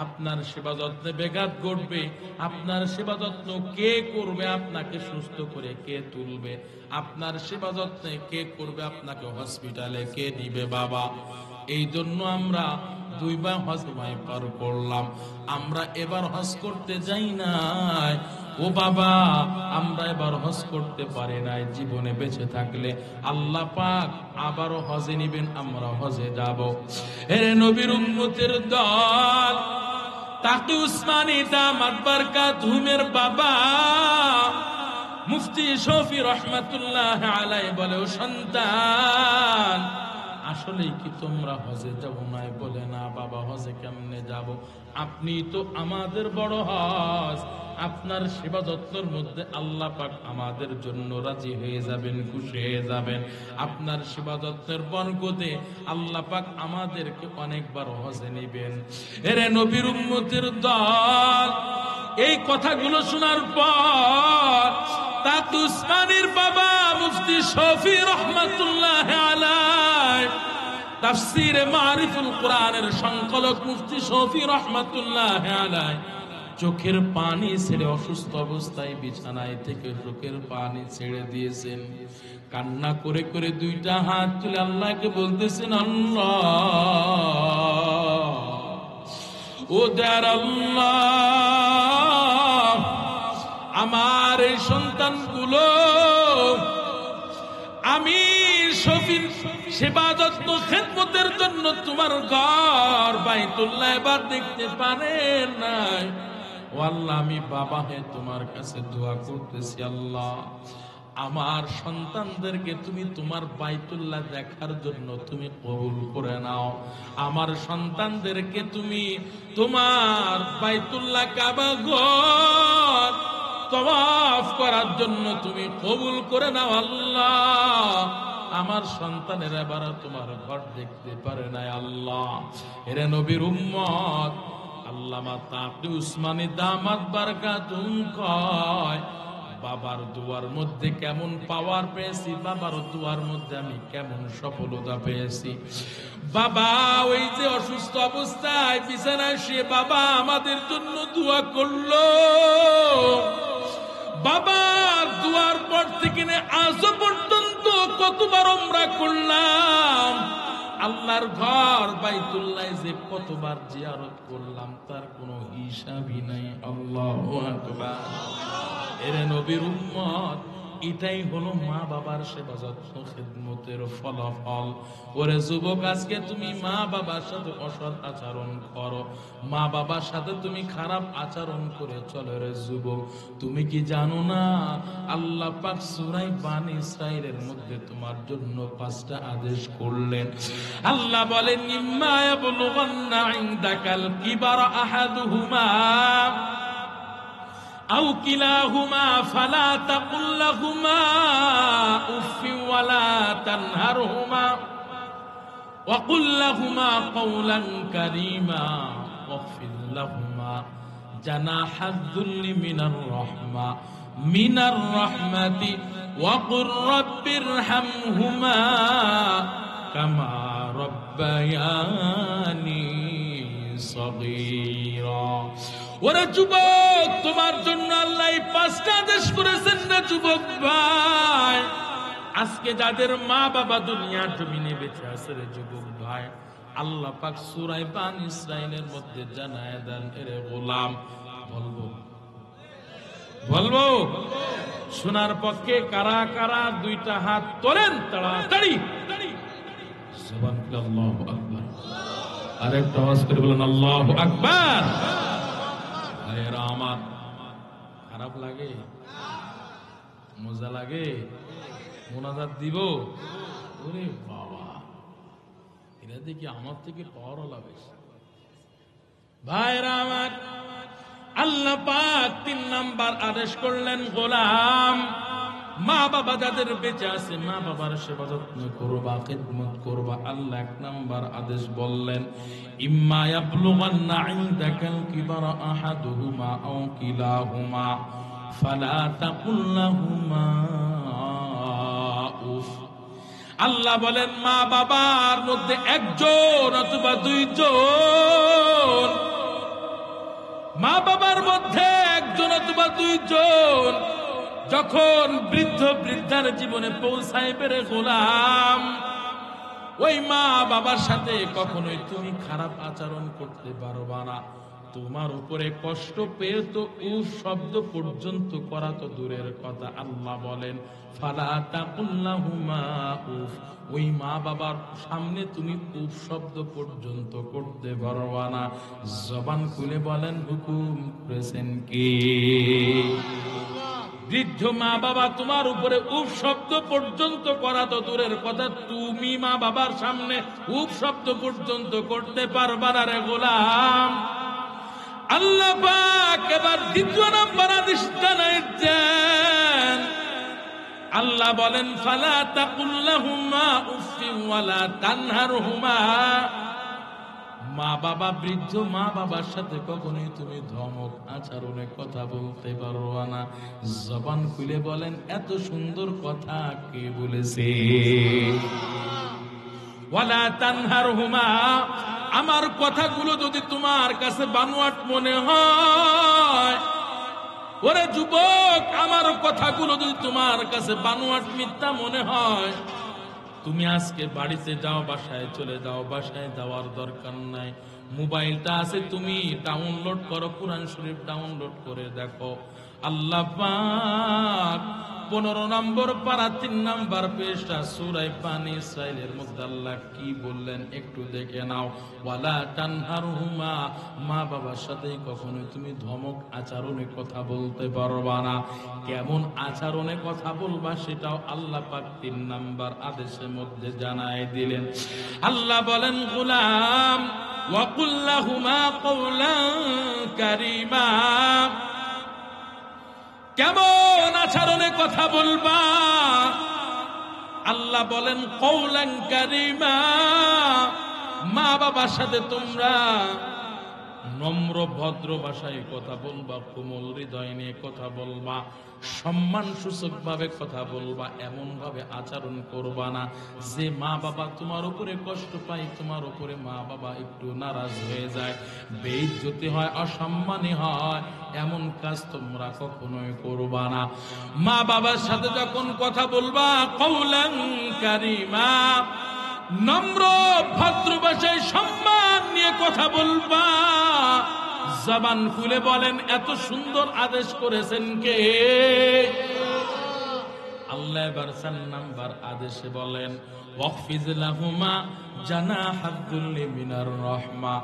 আপনার সেবা যত্নে ব্যাঘাত ঘটবে। আপনার সেবা যত্ন কে করবে? আপনাকে সুস্থ করে কে তুলবে? আপনার সেবা যত্নে কে করবে? আপনাকে হসপিটালে কে নিবে? বাবা, এই জন্য আমরা দুইবার হজ পার করলাম, আমরা এবার হজ করতে যাই নাই। ও বাবা, আমরা এবার হজ করতে পারি নাই, জীবনে বেঁচে থাকলে আল্লাহ পাক আবারও হজে নিবেন, আমরা হজে যাব। এর নবীর উম্মতের দল তাকি উসমানী দামাত বারকাতুহুমের বাবা মুফতি শফি রহমাতুল্লাহ আলাইহি বলে, ও সন্তান, আসলে কি তোমরা হজে যাব নাই? বলে, না বাবা, হজে কেমনে যাব? আপনি তো আমাদের বড় হজ, আপনার সেবা যত্নের মধ্যে আল্লাহ পাক আমাদের জন্য রাজি হয়ে যাবেন, খুশি হয়ে যাবেন। আপনার সেবা যত্নের বরকতে আল্লাহ পাক আমাদেরকে অনেকবার হজে নেবেন। এরে নবীর উম্মতের দল, এই কথাগুলো শোনার পর তাকি উসমানীর বাবা মুফতি শফি রহমাতুল্লাহ আলাইহি, তাফসীরে মারিফুল কোরআনের সংকলক মুফতি শফি রহমাতুল্লাহ আলাইহি চোখের পানি ছেড়ে, অসুস্থ অবস্থায় বিছানায় থেকে চোখের পানি ছেড়ে দিয়েছেন। কান্না করে করে দুইটা হাত তুলে আল্লাহকে বলতেছেন, আল্লাহ, ও দয়ার আল্লাহ, আমার এই সন্তানগুলো আমি শফির সেবা যত্ন খেদমতের জন্য তোমার ঘর বাইতুল্লাহ এবার দেখতে পারেন নাই। ও আল্লাহ, আমি বাবা হে তোমার কাছে দোয়া করতেছি, আল্লাহ, আমার সন্তানদেরকে তুমি তোমার বাইতুল্লাহ দেখার জন্য তুমি কবুল করে নাও। আমার সন্তানদেরকে তুমি তোমার বাইতুল্লাহ কাবা ঘর তওয়াফ করার জন্য তুমি কবুল করে নাও। আল্লাহ, আমার সন্তানেরা এবার তোমার ঘর দেখতে পারে নাই। আল্লাহ, এরা নবীর উম্মত আল্লামা তাকি উসমানী দামাত বারকাতুহুম কয়, বাবার দুয়ার মধ্যে কেমন পাওয়ার পেয়েছি, বাবার দুয়ার মধ্যে আমি কেমন সফলতা পেয়েছি। বাবা ওই যে অসুস্থ অবস্থায় বিছানায় শুয়ে বাবা আমাদের জন্য দোয়া করলো, বাবার দুয়ার পর থেকে আজ পর্যন্ত কতবার উমরা করলাম, আল্লাহর ঘর বাইতুল্লাহ যে কতবার জিয়ারত করলাম তার কোনো হিসাবই নাই। আল্লাহু আকবার। এর নবীর উম্মত, এটাই হলো মা বাবার সেবা যত্ন খেদমতের ফলাফল। ওরে যুবক, আজকে তুমি মা বাবার সাথে অসৎ আচরণ করো, মা বাবার সাথে তুমি খারাপ আচরণ করে চলো। রে যুবক, তুমি কি জানো না আল্লাহ পাক সূরা বানী ইসরাঈলের মধ্যে তোমার জন্য 5টা আদেশ করলেন। আল্লাহ বলেন, ইম্মা ইয়াবলুগান্না ইনদাকাল কিবারা আহাদুহুমা আও কিলাহুমা ফালা তাকুল লাহুমা উফফিন ওয়ালা তানহারহুমা ওয়া কুল লাহুমা কাওলান কারীমা ওয়াগফির লাহুমা জানাহাদ যুল্লি মিনার রাহমাতি ওয়া কুর রাব্বিরহামহুমা কামা রাব্বায়ানি সগীরা। ওরে যুবক, তোমার জন্য আল্লাহ 5টা আদেশ করেছেন না যুবক ভাই। আজকে যাদের মা বাবা দুনিয়ার জমিনে বেঁচে আছে রে যুবক ভাই, আল্লাহ পাক সূরা বানী ইসরাঈলের মধ্যে জানায় দেন, এরে গোলাম, বলবো শোনার পক্ষে কারা কারা 2টা হাত তোলেন তাড়াতাড়ি। সুবহানাল্লাহ, আল্লাহু আকবার। আরেকটা আওয়াজ করে বলেন আল্লাহু আকবার। আমার খারাপ লাগে? মজা লাগে? মোনাজাত দিব? ওরে বাবা, এরা দেখি আমার থেকে পাওয়ার বেশি। ভাইরা আমার, আল্লাহ পাক 3 নাম্বার আদেশ করলেন, গোলাম মা বাবা যাদের বেঁচে আছে মা বাবার সেবা যত্ন করবা, খিদমত করবা। আল্লাহ 1 নাম্বার আদেশ বললেন, ইম্মা ইয়াবলুগান্না ইনদাকাল কিবারা আহাদুহুমা আও কিলাহুমা ফালা তাকুল লাহুমা উফ। আল্লাহ বলেন মা বাবার মধ্যে একজন অথবা দুইজন, মা বাবার মধ্যে একজন অথবা দুইজন যখন বৃদ্ধ বৃদ্ধার জীবনে পৌঁছাইবে রে গোলাম, ওই মা বাবার সাথে কখনোই তুমি খারাপ আচরণ করতে পারবা না। তোমার উপরে কষ্ট পেয়ে তো উফ শব্দ পর্যন্ত করা তো দূরের কথা। আল্লাহ বলেন ফালা তাকুল্লাহুমা উফ, ওই মা বাবার সামনে তুমি উফ শব্দ পর্যন্ত করতে পারবা না। জবান খুলে বলেন হুকুম করেছেন কে? বৃদ্ধ মা বাবা তোমার উপরে উফ শব্দ পর্যন্ত করা তো দূরের কথা, তুমি মা বাবার সামনে উফ শব্দ পর্যন্ত করতে পারবা না রে গোলাম। আল্লাহ পাক এবার 2 নাম্বার আদেশ জানাইছেন। আল্লাহ বলেন ফালা তাকুল্লাহুমা উফি ওয়ালা তানহারহুমা, মা বাবা বৃদ্ধ মা বাবার সাথে কখনোই তুমি ধমক আচরণে কথা বলতে পারবা না। জবান খুলে বলেন এত সুন্দর কথা কে বলেছে? ওয়ালা তানহারহুমা, আমার কথাগুলো যদি তোমার কাছে বানোয়াট মনে হয়, ওরে যুবক আমার কথাগুলো যদি তোমার কাছে বানোয়াট মিথ্যা মনে হয়, তুমি আজকে বাড়িতে যাও, বাসায় চলে যাও। বাসায় যাওয়ার দরকার নাই, মোবাইলটা আছে তুমি ডাউনলোড করো, কোরআন শরীফ ডাউনলোড করে দেখো। আল্লাহ পাক 15 নম্বর পারা 3 নাম্বার পৃষ্ঠা সূরা বানী ইসরাঈলের মধ্যে আল্লাহ কি বললেন একটু দেখে নাও। ওয়ালা তানহারহুমা, মা বাবার সাথে কখনোই তুমি ধমক আচরণে কথা বলতে পারবা না। কেমন আচরণে কথা বলবা সেটাও আল্লাহ পাক 3 নাম্বার আদেশের মধ্যে জানায় দিলেন। আল্লাহ বলেন গোলাম ওয়াকুল লাহুমা কওলান কারীমা, কেমন আচরণে কথা বলবা? আল্লাহ বলেন কওলান কারীমা, মা বাবার সাথে তোমরা নম্র ভদ্র ভাষায় কথা বলবা, কোমল হৃদয় নিয়ে কথা বলবা, সম্মান সূচক ভাবে কথা বলবা। এমন ভাবে আচরণ করবা না যে মা বাবা তোমার উপরে কষ্ট পায়, তোমার উপরে মা বাবা একটু নারাজ হয়ে যায়, বেইজ্জতি হয়, অসম্মানী হয়। এমন কাজ তোমরা কখনোই করবা না। মা বাবার সাথে যখন কথা বলবা কওলান কারীমা, নম্র ভদ্র ভাষায় সম্মান নিয়ে কথা বলবা। জবান খুলে বলেন এত সুন্দর আদেশ করেছেন কে? আল্লাহ এবার 4 নাম্বার আদেশে বলেন ওয়াকফিজ লাহুমা জানাহাদ যুল্লি মিনার রাহমা,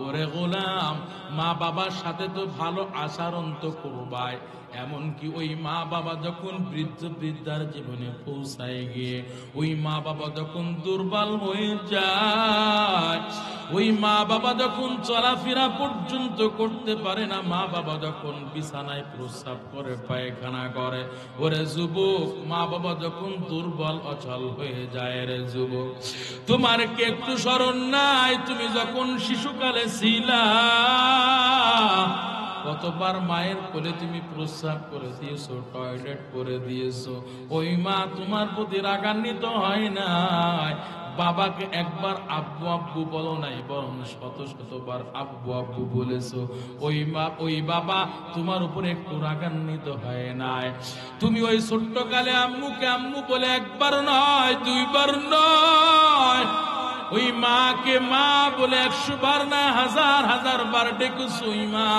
ওরে গোলাম মা বাবার সাথে তো ভালো আচরণ তো করবাই, এমনকি ওই মা বাবা যখন বৃদ্ধ বৃদ্ধার জীবনে পৌঁছায় গিয়ে ওই মা বাবা যখন দুর্বল হয়ে যায়, ওই মা বাবা যখন চলাফেরা পর্যন্ত করতে পারে না, মা বাবা যখন বিছানায় প্রস্রাব করে পায়খানা করে, ওরে যুবক মা বাবা যখন দুর্বল অচল হয়ে যায়, রে যুবক তোমার কি একটু স্মরণ নাই তুমি যখন শিশুকালে ছিলা কতবার মায়ের কোলে তুমি প্রস্রাব করে দিয়েছো, টয়লেট করে দিয়েছো? ওই মা তোমার প্রতি রাগান্বিত হয় নাই? বাবাকে একবার আব্বু আব্বু বলো নাই, বরং শত শতবার আব্বু আব্বু বলেছো। ওই মা ওই বাবা তোমার উপরে একটু রাগান্বিত হয় নাই? তুমি ওই ছোট্টকালে আম্মুকে আম্মু বলে একবার নয়, 2 বার নয়, ওই মাকে মা বলে 100 বার না 1000 বার ডেকেছো। ওই মা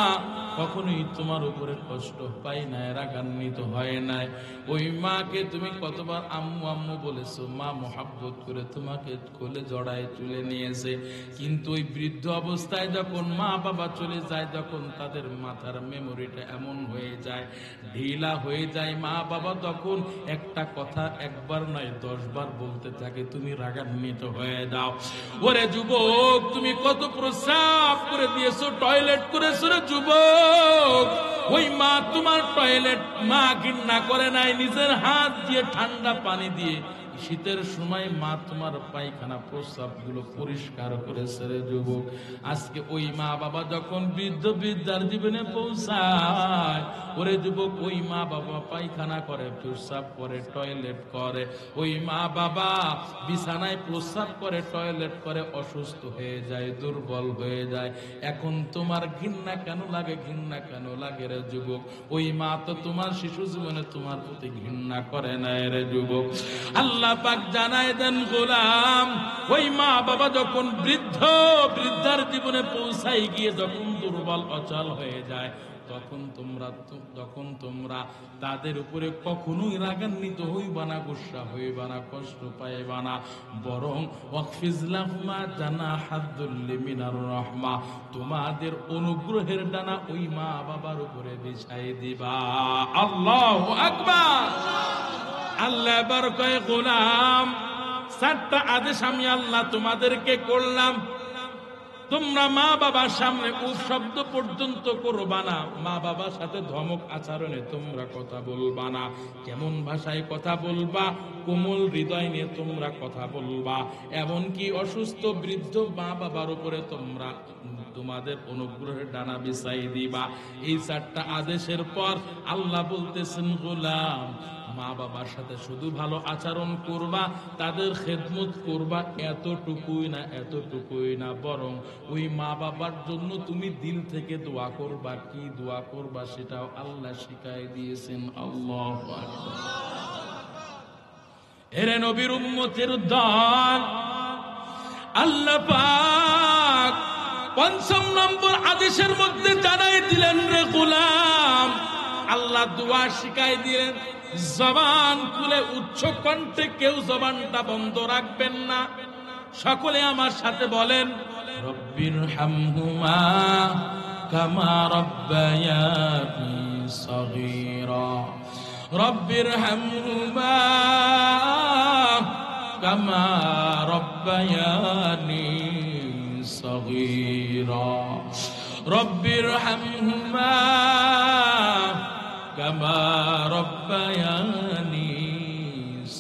কখনোই তোমার উপরে কষ্ট পাই নাই, রাগান্বিত হয় নাই। ওই মাকে তুমি কতবার আম্মু আম্মু বলেছো, মা মোহাব্বত করে তোমাকে কোলে জড়ায় তুলে নিয়েছে। কিন্তু ওই বৃদ্ধ অবস্থায় যখন মা বাবা চলে যায়, যখন তাদের মাথার মেমোরিটা এমন হয়ে যায়, ঢিলা হয়ে যায়, মা বাবা তখন একটা কথা একবার নয় 10 বার বলতে থাকে, তুমি রাগান্বিত হয়ে যাও। ওরে যুবক তুমি কত প্রস্রাব করে দিয়েছো, টয়লেট করেছো রে যুবক? যুবক, ওই মা তোমার টয়লেট মা ঘৃণা করে নাই, নিজের হাত দিয়ে ঠান্ডা পানি দিয়ে শীতের সময় মা তোমার পায়খানা প্রস্রাব গুলো পরিষ্কার করেছে রে যুবক। আজকে ওই মা বাবা যখন বৃদ্ধ বৃদ্ধার জীবনে পৌঁছায়, ওরে যুবক, ওই মা বাবা পায়খানা করে, প্রস্রাব করে, টয়লেট করে, ওই মা বাবা বিছানায় প্রস্রাব করে, টয়লেট করে, অসুস্থ হয়ে যায়, দুর্বল হয়ে যায়। এখন তোমার ঘৃণা কেন লাগে? ঘৃণা কেন লাগে রে যুবক? ওই মা তো তোমার শিশু জীবনে তোমার প্রতি ঘৃণা করে না রে যুবক। আল্লাহ পাক জানায় দেন, গোলাম, ওই মা বাবা যখন বৃদ্ধ বৃদ্ধার জীবনে পৌঁছাই গিয়ে যখন দুর্বল অচল হয়ে যায়, তখন তোমরা তাদের উপরে কখনোই রাগান্বিত হইবা না, গুসা হইবা না, কষ্ট পাইবা না, বরং ওয়াকফিজ লাহুমা জানাহাদ্দুল্লি মিনার রাহমা, তোমাদের অনুগ্রহের ডানা ওই মা বাবার উপরে বিছাই দিবা। আল্লাহু আকবার। আল্লাহ এবার কয়, গোলাম, 4টা আদেশ আমি আল্লাহ তোমাদেরকে করলাম। তোমরা মা বাবার সামনে উফ শব্দ পর্যন্ত করবা না, মা বাবার সাথে ধমক আচরণে তোমরা কথা বলবা না, কেমন ভাষায় কথা বলবা, কোমল হৃদয় নিয়ে তোমরা কথা বলবা, এমনকি অসুস্থ বৃদ্ধ মা বাবার উপরে তোমরা তোমাদের অনুগ্রহের ডানা বিছাই দিবা। এই 4টা আদেশের পর আল্লাহ বলতেছেন, গোলাম, মা বাবার সাথে শুধু ভালো আচরণ করবা, তাদের খেদমত করবা, এতটুকুই না, বরং ওই মা বাবার জন্য তুমি দিল থেকে দোয়া করবা। কি দোয়া করবা সেটাও আল্লাহ শিখাই দিয়েছেন। আল্লাহু আকবার। এরে নবীর উম্মতের দল, আল্লাহ পাক 5ম নম্বর আদেশের মধ্যে জানাই দিলেন, রে গোলাম, আল্লাহ দোয়া শিখাই দিলেন, জবান খুলে উচ্চ কণ্ঠে কেউ জবানটা বন্ধ রাখবেন না। সকলে আমার সাথে বলেন, রব্বির হামহুমা কামা রব্বায়ানি সগীরা, রব্বির হামহুমা কামা রব্বায়ানি সগীরা, রব্বির হামহুমা কামা রব্বায়ানি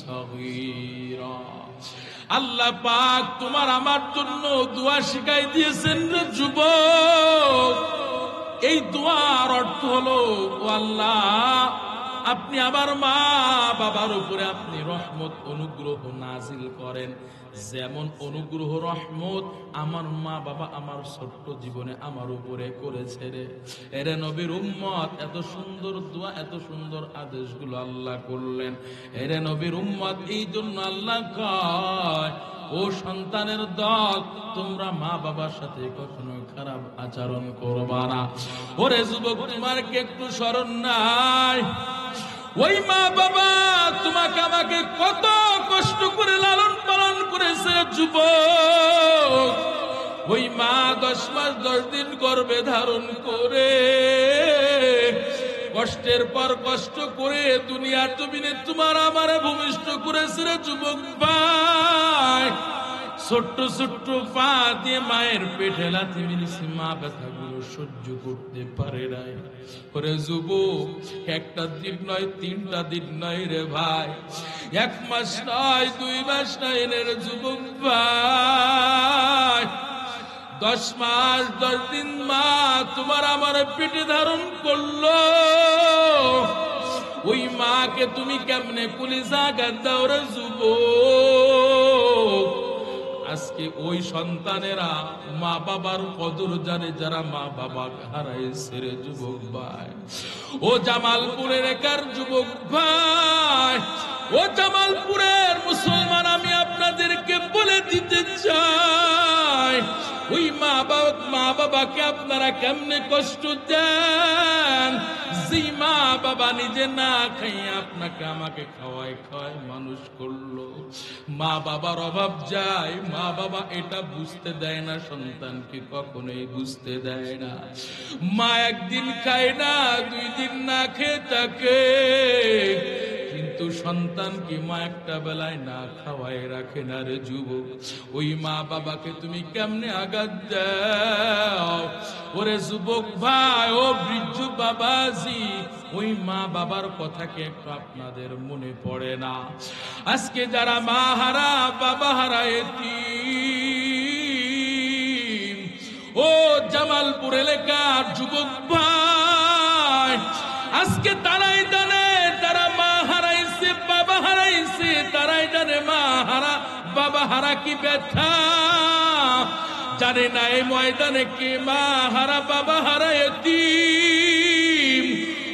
সগীরা। আল্লাহ পাক তোমার আমার জন্য দোয়া শিখাই দিয়েছেন রে যুবক। এই দোয়ার অর্থ হলো, ও আল্লাহ, আপনি আমার মা বাবার উপরে আপনি রহমত অনুগ্রহ নাজিল করেন, যেমন অনুগ্রহ রহমত আমার মা বাবা আমার ছোট্ট জীবনে আমার উপরে করেছে রে। এরে নবীর উম্মত, এত সুন্দর দোয়া, এত সুন্দর আদেশগুলো আল্লাহ করলেন। এরে নবীর উম্মত, এই জন্য আল্লাহ কয়, ও সন্তানের দল, তোমরা মা বাবার সাথে কখনো খারাপ আচরণ করবা না। ওরে যুবক, তোমার কি একটু স্মরণ নাই? ওই মা বাবা তোমাকে আমাকে কত কষ্ট করে লালন পালন করেছে যুবক। ওই মা 10 মাস 10 দিন গর্ভে ধারণ করে কষ্টের পর কষ্ট করে দুনিয়ার জমিনে তোমার আমারে ভূমিষ্ঠ করেছে রে যুবক ভাই। ছোট্ট ছোট্ট পা দিয়ে মায়ের পেটে লাথি মেরেছে, মা ব্যথাগুলো সহ্য করতে পারে নাই। ওরে যুবক, 1টা দিন নয়, 3টা দিন নয় রে ভাই, 1 মাস নয়, 2 মাস নয় রে যুবক ভাই, 10 মাস 10 দিন মা তোমার আমার পেটে ধারণ করলো। ওই মাকে তুমি কেমনে কলিজা গাদাও রে যুবক। আজকে ওই সন্তানেরা মা বাবার কদর জানে, যারা মা বাবা হারাইছে রে যুবক ভাই। ও জামালপুরের একার যুবক ভাই, ও জামালপুরের মুসলমান, আমি আপনাদেরকে বলে দিতে চাই, ওই মা বাবাকে আপনারা কেমনে কষ্ট দেন। যে মা বাবা নিজে না খাইয়ে আপনাকে আমাকে খাওয়ায় মানুষ করলো। মা বাবার অভাব যায়, মা বাবা এটা বুঝতে দেয় না, সন্তানকে কখনোই বুঝতে দেয় না। মা একদিন খায় না, 2 দিন না খেয়ে থাকে, কিন্তু কিন্তু সন্তানকে মা একটা বেলায় না খাওয়ায় রাখে না রে যুবক। ওই মা বাবাকে তুমি কেমনে আঘাত দাও? ওরে যুবক ভাই, ও বৃদ্ধ বাবাজি, ওই মা বাবার কথা কি একটু আপনাদের মনে পড়ে না? আজকে যারা মা হারা বাবা হারা এতিম, ও জামালপুর এলাকার যুবক ভাই, আজকে তারাই জানে তারা মা হারাইছে বাবা হারাইছে, তারাই জানে মা হারা বাবা হারা কি ব্যথা। জানে না এই ময়দানে কে মা হারা বাবা হারা এতিম।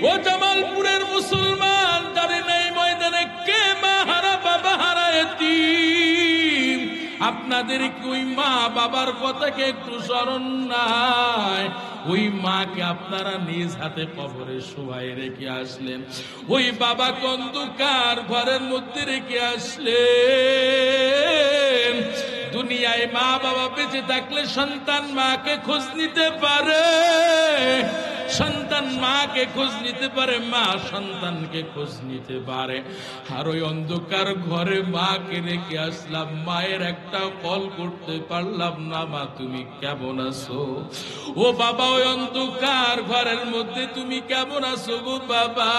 ও জামালপুরের মুসলমান, জানে না এই ময়দানে কে মা হারা বাবা হারা এতিম। আপনাদের কি ওই মা বাবার কথাকে একটু স্মরণ নাই? ওই মাকে আপনারা নিজ হাতে কবরে শোয়াই রেখে আসলেন, ওই বাবা অন্ধকার ঘরের মধ্যে রেখে আসলেন। দুনিয়ায় মা বাবা বেঁচে থাকলে সন্তান মাকে খোঁজ নিতে পারে, সন্তান মাকে খোঁজ নিতে পারে, মা সন্তানকে খোঁজ নিতে পারে। আর ওই অন্ধকার ঘরে মাকে রেখে আসলাম, মায়ের একটা কল করতে পারলাম না, মা তুমি কেমন আছো? ও বাবা, ওই অন্ধকার ঘরের মধ্যে তুমি কেমন আছো গো বাবা?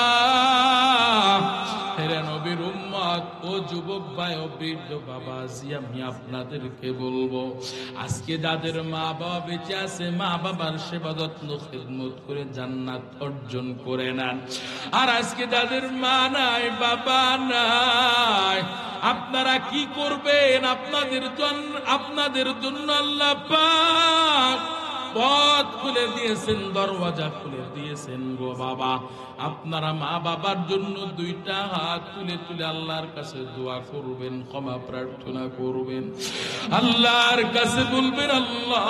হেরে নবীর উম্মত, ও যুবক ভাই, ও বৃদ্ধ বাবাজি, আমি আপনাদেরকে বলবো, আজকে যাদের মা বাবা বেঁচে আছে, মা বাবার সেবা যত্ন খিদমত করে জান্নাত অর্জন করে নেন। আর আজকে যাদের মা নাই বাবা নাই, আপনারা কি করবেন? আপনাদের জন্য আল্লাহ পাক পথ খুলে দিয়েছেন, দরওয়াজা খুলে দিয়েছেন গো বাবা। আপনারা মা বাবার জন্য দুইটা হাত তুলে তুলে আল্লাহর কাছে দোয়া করবেন, ক্ষমা প্রার্থনা করবেন, আল্লাহর কাছে বলবেন, আল্লাহ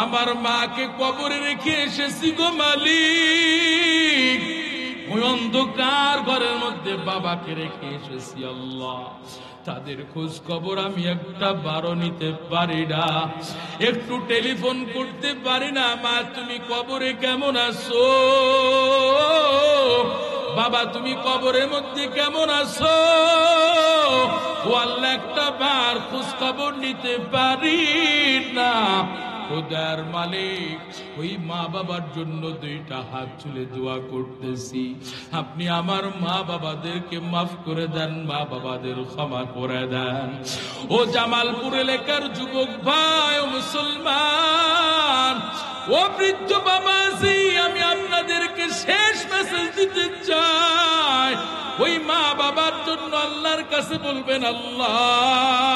আমার মাকে কবরে রেখে এসেছি গো মালিক, ওই অন্ধকার ঘরের মধ্যে বাবাকে রেখে এসেছি আল্লাহ, তাদের খোঁজ খবর আমি একটা বারো নিতে পারি না, একটু টেলিফোন করতে পারি না। মা তুমি কবরে কেমন আছো? বাবা তুমি কবরের মধ্যে কেমন আছো? ও আল্লাহ একটা বার খোঁজ খবর নিতে পারি না। খোদার মালিক, ওই মা বাবার জন্য দুইটা হাত তুলে দোয়া করতেছি, আপনি আমার মা বাবাদেরকে মাফ করে দেন, মা বাবাদের ক্ষমা করে দেন। ও জামালপুর এলাকার যুবক ভাই, ও মুসলমান, ও বৃদ্ধ বাবাজি, আমি আপনাদেরকে শেষ মেসেজ দিতে চাই। ওই মা বাবার জন্য আল্লাহর কাছে বলবেন, আল্লাহ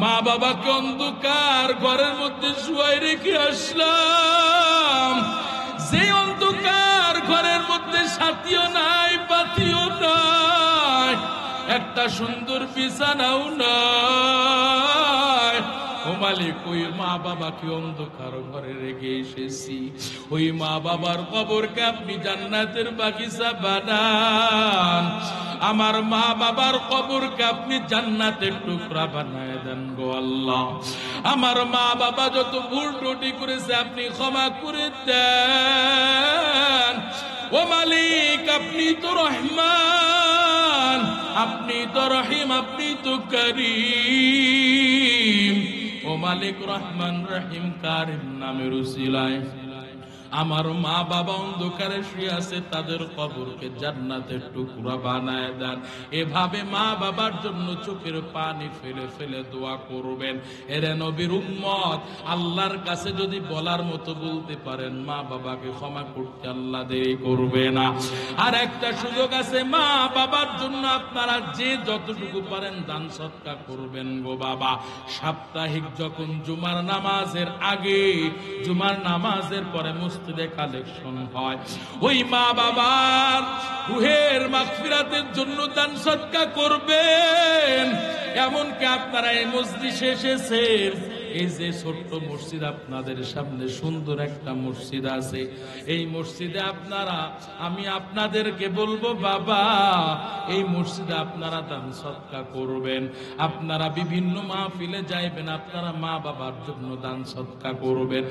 মা বাবাকে অন্ধকার ঘরের মধ্যে শুয়াই রেখে আসলাম, যে অন্ধকার ঘরের মধ্যে সাথীও নাই, পাতিও নাই, একটা সুন্দর বিছানাও নাই। ও মালিক, ওই মা বাবাকে অন্ধকার ঘরে রেখে এসেছি, ওই মা বাবার কবরকে আপনি জান্নাতের বাগিচা বানান, আমার মা বাবার কবরকে আপনি জান্নাতের টুকরা বানায় দেন গো আল্লাহ। আমার মা বাবা যত ভুল ত্রুটি করেছে আপনি ক্ষমা করে দেন। ও মালিক, আপনি তো রহমান, আপনি তো রহিম, আপনি তো করিম। ও মালিক রহমান রহিম কারিম নামের উসিলায় আমার মা বাবা অন্ধকারে শুয়ে আছে, তাদের কবরকে জান্নাতের টুকরা বানায় দেন। এভাবে মা বাবার জন্য চোখের পানি ফেলে ফেলে দোয়া করবেন। এরে নবীর উম্মত, আল্লাহর কাছে যদি বলার মতো বলতে পারেন, মা বাবাকে ক্ষমা করতে আল্লাহ দেরি করবে না। আর একটা সুযোগ আছে, মা বাবার জন্য আপনারা যে যতটুকু পারেন দান সৎকার করবেন গো বাবা। সাপ্তাহিক যখন জুমার নামাজের আগে, জুমার নামাজের পরে মসজিদে কালেকশন হয়, ওই মা বাবার রুহের মাগফিরাতের জন্য দান সদকা করবেন। এমনকি আপনারা এই মজলিসে এসেছেন, এই যে ছোট্ট মসজিদ আপনাদের সামনে সুন্দর একটা মসজিদ আছে, এই মসজিদে আপনারা, আমি আপনাদেরকে বলবো বাবা, এই মসজিদে আপনারা দান সদকা করবেন। আপনারা বিভিন্ন মাহফিলে যাইবেন, আপনারা মা বাবার জন্য দান সদকা করবেন।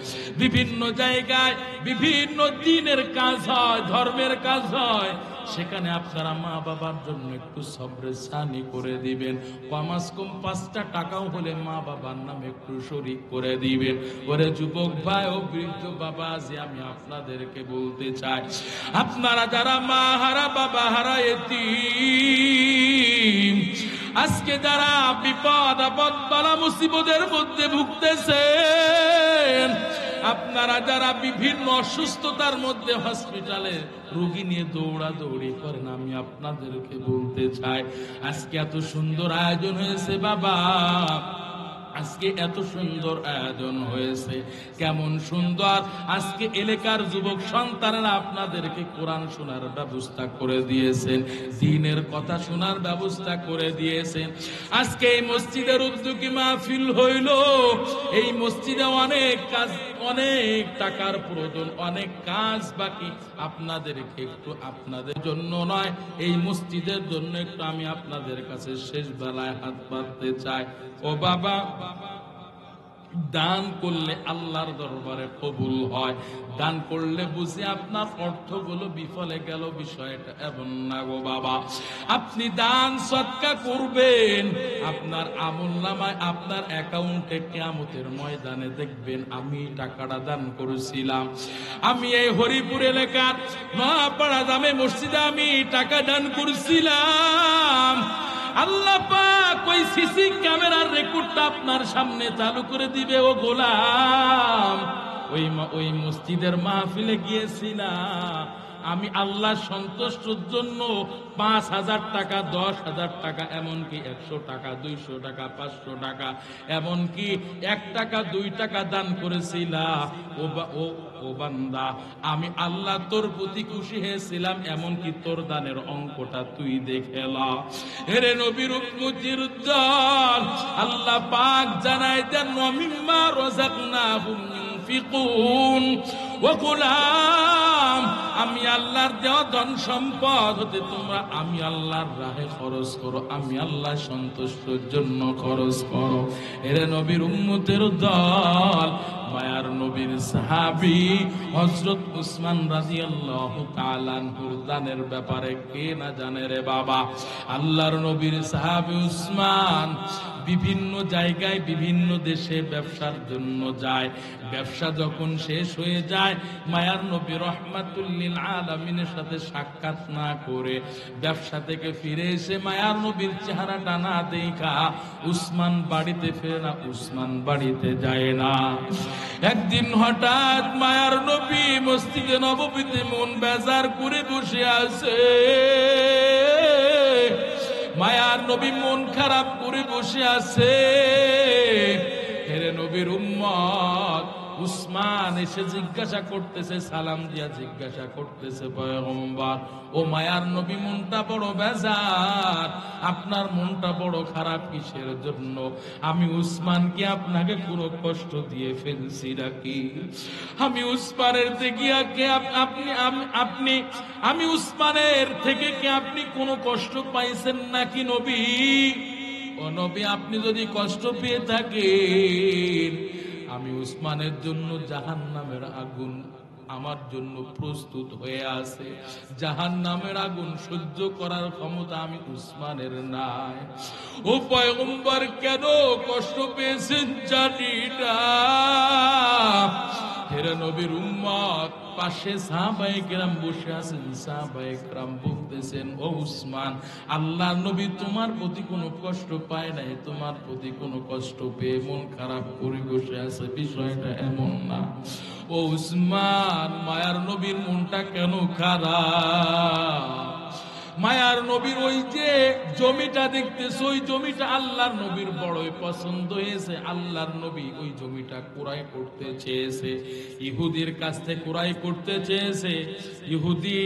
বিভিন্ন জায়গায় বিভিন্ন দিনের কাজ হয়, ধর্মের কাজ হয়, সেখানে আপনারা মা বাবার জন্য একটু সবরে সানি করে দিবেন। কমাস কম 5টা টাকাও হলে মা বাবার নামে একটু শরীক করে দিবেন। ওরে যুবক ভাই ও বৃদ্ধ বাবা, যে আমি আপনাদেরকে বলতে চাই, আপনারা যারা মা হারা বাবা হারা এতিম, আজকে যারা বিপদ আপদ বালা মুসিবতের মধ্যে ভুগতেছেন, আপনারা যারা বিভিন্ন অসুস্থতার মধ্যে হসপিটালে রোগী নিয়ে দৌড়াদৌড়ি করেন, আমি আপনাদেরকে বলতে চাই, আজকে এত সুন্দর আয়োজন হয়েছে বাবা, আজকে এত সুন্দর আয়োজন হয়েছে, কেমন সুন্দর। আজকে এলাকার যুবক সন্তানেরা আপনাদেরকে কোরআন শোনার ব্যবস্থা করে দিয়েছেন, দ্বীনের কথা শোনার ব্যবস্থা করে দিয়েছেন। আজকে এই মসজিদের উদ্যোগী মাহফিল হইল, এই মসজিদে অনেক কাজ, অনেক টাকার প্রয়োজন, অনেক কাজ বাকি। আপনাদেরকে একটু, আপনাদের জন্য নয়, এই মসজিদের জন্য একটু আমি আপনাদের কাছে শেষ বেলায় হাত পাততে চাই। ও বাবা, দান করলে আল্লাহর দরবারে কবুল হয়, দান করলে বুঝি আপনার অর্থগুলো বিফলে গেল, বিষয়টা এমন না গো বাবা। আপনি দান সদকা করবেন, আপনার আমলনামায়, আপনার অ্যাকাউন্টে কিয়ামতের ময়দানে দেখবেন আমি টাকাটা দান করেছিলাম, আমি এই হরিপুর এলাকার নোয়াপাড়া জামে মসজিদে আমি টাকা দান করেছিলাম। আল্লাহ পাক ওই সিসি ক্যামেরার রেকর্ডটা আপনার সামনে চালু করে দিবে। ও গোলাম, ওই মসজিদের মাহফিলে গিয়েছিলাম আমি আল্লাহ সন্তুষ্টর জন্য 5,000 টাকা, 10,000 টাকা, এমনকি 100 টাকা, 200 টাকা, 500 টাকা, এমনকি 1 টাকা 2 টাকা দান করেছিলাম। ও বান্দা, আমি আল্লাহ তোর প্রতি খুশি হয়েছিলাম, এমনকি তোর দানের অঙ্কটা তুই দেখেলা। হেরে নবীর উম্মতির দল, আল্লাহ পাক জানায় দেন, মিম্মা রাযাকনাহুম ইউনফিকুন। ও গোলাম, আমি আল্লাহর দেওয়া ধন সম্পদ হতে তোমরা আমি আল্লাহর রাহে খরচ করো, আমি আল্লাহ সন্তুষ্টর জন্য খরচ করো। এরে নবীর উম্মতের দল, মায়ার নবীর সাহাবী হযরত উসমান রাদিয়াল্লাহু তাআলা আনহুর দানের ব্যাপারে কে না জানে রে বাবা। আল্লাহর নবীর সাহাবী উসমান বিভিন্ন জায়গায়, বিভিন্ন দেশে ব্যবসার জন্য যায়। ব্যবসা যখন শেষ হয়ে যায়, মায়ার নবী রাহমাতুল লিল আলামিনের সাথে সাক্ষাৎ না করে ব্যবসা থেকে ফিরে এসে মায়ার নবীর চেহারাটা না দেখা উসমান বাড়িতে ফেরে না, উসমান বাড়িতে যায় না। একদিন হঠাৎ মায়ার নবী মসজিদে নববীতে মন বেজার করে বসে আছে। মায়ার নবী মন খারাপ করে বসে আছে। হেরে নবীর উম্মত উসমান এসে জিজ্ঞাসা করতেছে, সালাম দিয়া জিজ্ঞাসা করতেছে, পয়গম্বর, ও মায়ার নবী মনটা বড় বেজার, আপনার মনটা বড় খারাপ কিসের জন্য? আমি উসমান কি আপনাকে কোনো কষ্ট দিয়ে ফেলছি নাকি? আমি উসমানের থেকে আমি উসমানের থেকে কি আপনি কোনো কষ্ট পাইছেন নাকি নবী? ও নবী, আপনি যদি কষ্ট পেয়ে থাকেন, আমি উসমানের জন্য জাহান্নামের আগুন আমার জন্য প্রস্তুত হয়ে আছে। জাহান্নামের আগুন সহ্য করার ক্ষমতা আমি উসমানের নাই। ও পয়গম্বর, কেন কষ্ট পেয়েছেন জানি না। হেরে নবীর উম্মত, পাশে সাহাবায়ে কেরাম বসে আছেন। সাহাবায়ে কেরাম বলতেছেন, ও উসমান, আল্লাহর নবী তোমার প্রতি কোনো কষ্ট পায় নাই, তোমার প্রতি কোনো কষ্ট পেয়ে মন খারাপ করে বসে আছে, বিষয়টা এমন না। ও উসমান, মায়ার নবীর মনটা কেন খারাপ? মায়ার নবীর ওই যে জমিটা দেখতেছে, ওই জমিটা আল্লাহর নবীর বড়ই পছন্দ হয়েছে। আল্লাহর নবী ওই জমিটা ক্রয় করতে চেয়েছে, ইহুদির কাছ থেকে ক্রয় করতে চেয়েছে। ইহুদি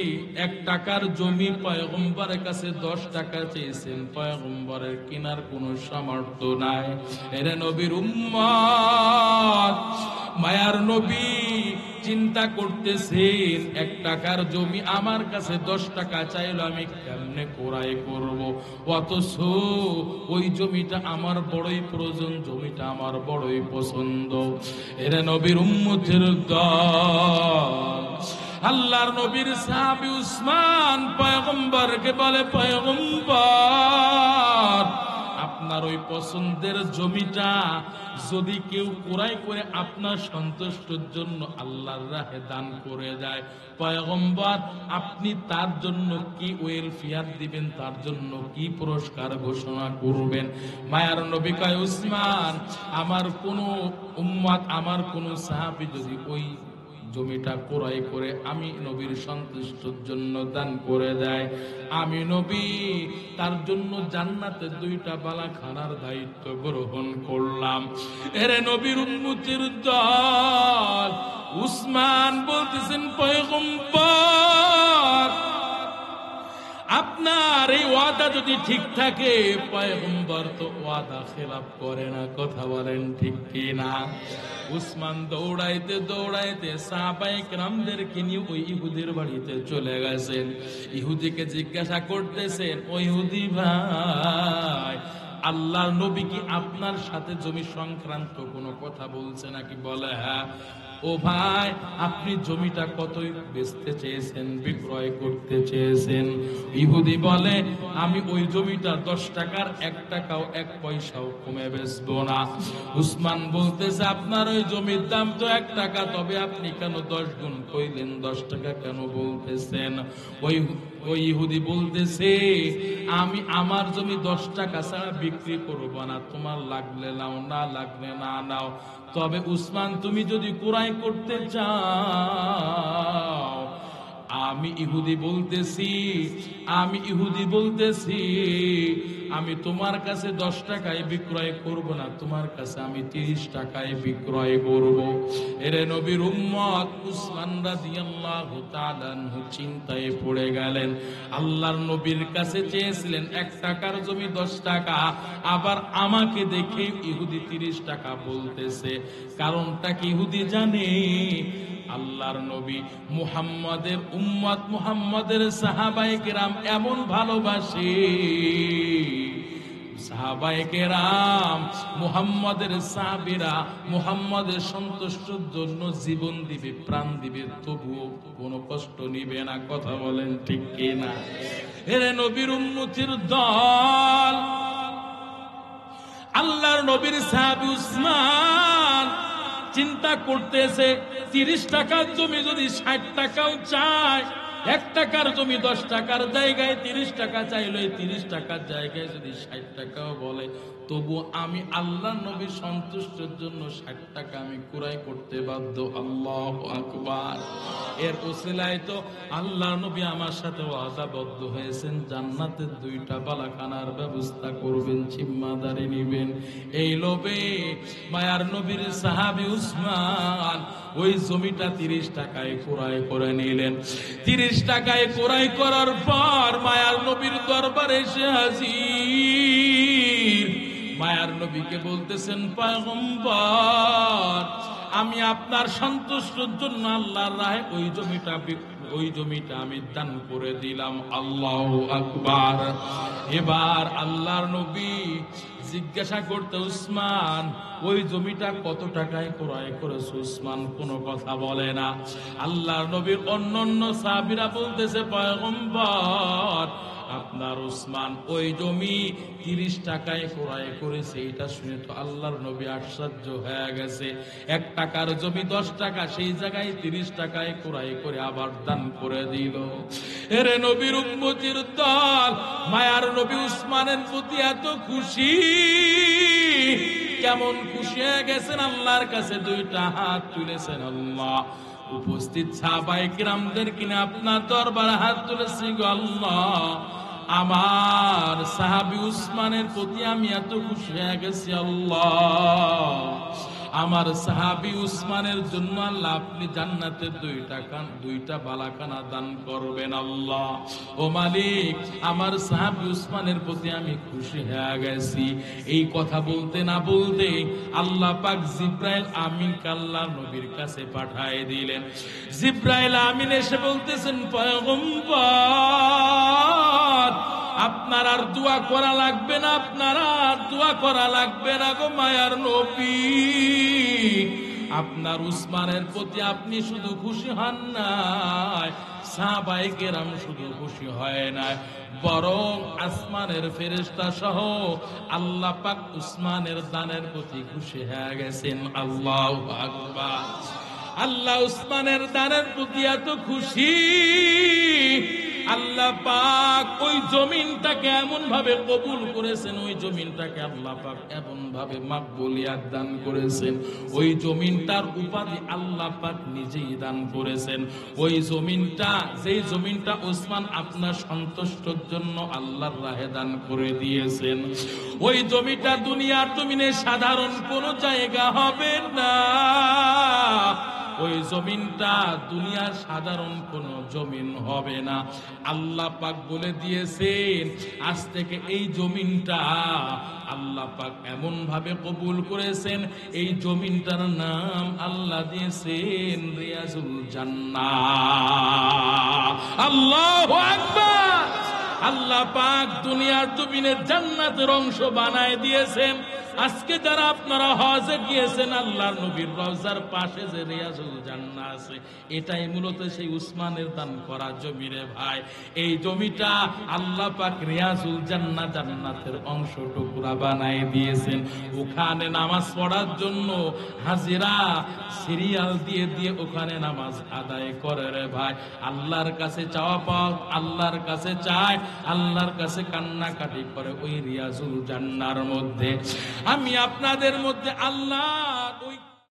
1 টাকার জমি পয়গম্বরের কাছে 10 টাকা চেয়েছেন, পয়গম্বরের কেনার কোনো সামর্থ্য নাই। এরে নবীর উম্মত, মায়ার নবী চিন্তা করতেছেন 1 টাকার জমি আমার কাছে 10 টাকা চাইলো, আমি কেমনে ক্রয় করব? অথচ ওই জমিটা আমার বড়ই প্রয়োজন, জমিটা আমার বড়ই পছন্দ। এরা নবীর উম্মতের দল। আল্লাহর নবীর সাহাবী উসমান পয়গম্বরকে বলে, পয়গম্বর, আপনার ওই পছন্দের জমিটা যদি কেউ ক্রয় করে আপনার সন্তুষ্টির জন্য আল্লাহর রাহে দান করে দেয়, পয়গম্বর আপনি তার জন্য কি ওয়েলফেয়ার দিবেন, তার জন্য কি পুরস্কার ঘোষণা করবেন? মায়ার নবী কয়, উসমান, আমার কোন উম্মত, আমার কোন সাহাবী যদি ওই জমিটা ক্রয় করে আমি নবীর সন্তুষ্টির জন্য দান করে দেয়, আমি নবী তার জন্য জান্নাতের 2টা বালাখানার দায়িত্ব গ্রহণ করলাম। এরে নবীর উম্মতের দল। উসমান বলতেছেন, পয়গম্বর, আপনার এই ওয়াদা যদি ঠিক থাকে, পয়গম্বর তো ওয়াদা খেলাফ করে না, কথা বলেন ঠিক কি না? উসমান দৌড়াইতে দৌড়াইতে সাহাবায়ে কেরামদেরকে নিয়ে ওই ইহুদির বাড়িতে চলে গেছেন। ইহুদিকে জিজ্ঞাসা করতেছেন, ও ইহুদি ভাই, আল্লাহর নবী কি আপনার সাথে জমি সংক্রান্ত কোনো কথা বলছে নাকি? বলে, হ্যাঁ। ও ভাই, আপনি জমিটা কতই বেচতে চেয়েছেন, বিক্রয় করতে চেয়েছেন? ইহুদি বলে, আমি ওই জমিটা 10 টাকার 1 টাকাও 1 পয়সাও কমে বেচবো না। উসমান বলতেছে, আপনার ওই জমির দাম তো 1 টাকা, তবে আপনি কেন 10 গুণ কইলেন? 10 টাকা কেন বলতেছেন? ওই ইহুদি বলতেছে, আমি আমার জমি 10 টাকা ছাড়া বিক্রি করবো না, তোমার লাগলে নাও, না লাগলে না নাও। তবে উসমান, তুমি যদি ক্রয় করতে চাও, আমি ইহুদি বলতেছি আমি তোমার কাছে 10 টাকায় বিক্রয় করব না, তোমার কাছে আমি 30 টাকায় বিক্রয় করব। এরে নবীর উম্মত, উসমান রাদিয়াল্লাহু তাআলা আনহু চিন্তায় পড়ে গেলেন। আল্লাহর নবীর কাছে চেয়েছিলেন 1 টাকার জমি 10 টাকা, আবার আমাকে দেখে ইহুদি 30 টাকা বলতেছে। কারণটা কি ইহুদি জানে? আল্লাহর নবী মুহাম্মাদের উম্মত, মুহাম্মাদের সাহাবায়ে কেরাম এমন ভালোবাসে, সাহাবায়ে কেরাম মুহাম্মাদের সাহাবীরা মুহাম্মাদের সন্তুষ্টির জন্য জীবন দিবে, প্রাণ দিবে, তবুও কোনো কষ্ট নিবে না, কথা বলেন ঠিক কি না? এরে নবীর উম্মতের দল। আল্লাহর নবীর সাহাবী উসমান চিন্তা করতেছে, 30 টাকার জমি যদি 60 টাকাও চায়, 1 টাকার জমি 10 টাকার জায়গায় 30 টাকা চাইলে, 30 টাকার জায়গায় যদি 60 টাকাও বলে, তবু আমি আল্লাহর নবীর সন্তুষ্টির জন্য 60 টাকা আমি ক্রয় করতে বাধ্য। আল্লাহু আকবার। এর ওসিলায় তো আল্লাহর নবী আমার সাথে ওয়াদাবদ্ধ হয়েছেন, জান্নাতের 2টা বালাখানার ব্যবস্থা করবেন, জিম্মাদারি নেবেন। এই লোভে মায়ার নবীর সাহাবী উসমান ওই জমিটা 30 টাকায় ক্রয় করে নিলেন। 30 টাকায় ক্রয় করার পর মায়ার নবীর দরবারে এসে হাজির। মায়ার নবীকে বলতেছেন, পয়গম্বর, আমি আপনার সন্তুষ্টির জন্য আল্লাহর রাহে ওই জমিটা আমি দান করে দিলাম। আল্লাহু আকবার। এবার আল্লাহর নবী জিজ্ঞাসা করতে, উসমান, ওই জমিটা কত টাকায় ক্রয় করেছে? উসমান কোনো কথা বলে না। আল্লাহর নবীর অন্যান্য সাহাবীরা বলতেছে, পয়গম্বর, আপনার উসমান ওই জমি 30 টাকায় ক্রয় করেছে। এটা শুনে তো আল্লাহর নবী আশ্চর্য হয়ে গেছে। 1 টাকার জমি 10 টাকা, সেই জায়গায় 30 টাকায় ক্রয় করে আবার দান করে দিল। এরে নবীর উম্মতের দল। মায়ার নবী উসমানের প্রতি এত খুশি, কেমন খুশি হয়ে গেছেন, আল্লাহর কাছে 2টা হাত তুলেছেন। আল্লাহ, উপস্থিত সাহাবায়ে কিরামদের কিনে আপনার দরবারে হাত তুলেছি গো আল্লাহ, আমার সাহাবী উসমানের প্রতি আমি এত খুশি হয়ে গেছি আল্লাহ, আমার সাহাবী উসমানের জন্য আল্লাহ আপনি জান্নাতের দুইটা বালাখানা দান করবেন আল্লাহ। ও মালিক, আমার সাহাবী উসমানের প্রতি আমি খুশি হয়ে গেছি। এই কথা বলতে না বলতে আল্লাহ পাক জিব্রাইল আমিনকে আল্লাহর নবীর কাছে পাঠিয়ে দিলেন। জিব্রাইল আমিন এসে বলতেছেন, পয়গম্বর আপনার আর দোয়া করা লাগবে না, আপনার আর দোয়া করা লাগবে না গো মায়ার নবী, আপনার উসমানের প্রতি আপনি শুধু খুশি হন নাই, সাহাবায়ে কেরাম শুধু খুশি হয় না, বরং আসমানের ফেরেশতা সহ আল্লাহ পাক উসমানের দানের প্রতি খুশি হয়ে গেছেন। আল্লাহু আকবার। আল্লাহ উসমানের দানের প্রতি এত খুশি, আল্লাহ পাক ওই জমিনটাকে এমন ভাবে কবুল করেছেন, ওই জমিনটাকে আল্লাহ পাক এমন ভাবে মাকবুলিয়াত দান করেছেন, ওই জমিনটার উপাধি আল্লাহ পাক নিজেই দান করেছেন। ওই জমিনটা, যেই জমিনটা ওসমান আপনার সন্তুষ্টর জন্য আল্লাহর রাহে দান করে দিয়েছেন, ওই জমিটা দুনিয়ার জমিনে সাধারণ কোনো জায়গা হবে না, ওই জমিনটা দুনিয়ার সাধারণ কোন জমিন হবে না। আল্লাহ পাক বলে দিয়েছেন, আজ থেকে এই জমিনটা আল্লাহ পাক এমন ভাবে কবুল করেছেন, এই জমিনটার নাম আল্লাহ দিয়েছেন রিয়াজুল জান্নাহ। আল্লাহু আকবার। আল্লাহ পাক দুনিয়ার জমিনে জান্নাতের অংশ বানায় দিয়েছেন। আজকে যারা আপনারা হজে গিয়েছেন, আল্লাহর নবীর রওজার পাশে যে রিয়াজুল জান্নাহ আছে, এটাই মূলত সেই উসমানের দান করা জমি রে ভাই। এই জমিটা আল্লাহ পাক রিয়াজুল জান্নাহ, জান্নাতের অংশ টুকরা বানায় দিয়েছেন। ওখানে নামাজ পড়ার জন্য হাজিরা সিরিয়াল দিয়ে দিয়ে ওখানে নামাজ আদায় করে রে ভাই। আল্লাহর কাছে চাওয়া পাওয়া, আল্লাহর কাছে চায়, আল্লাহর কাছে কান্নাকাটি করে ওই রিয়াজুল জান্নাহর মধ্যে। আমি আপনাদের মধ্যে আল্লাহ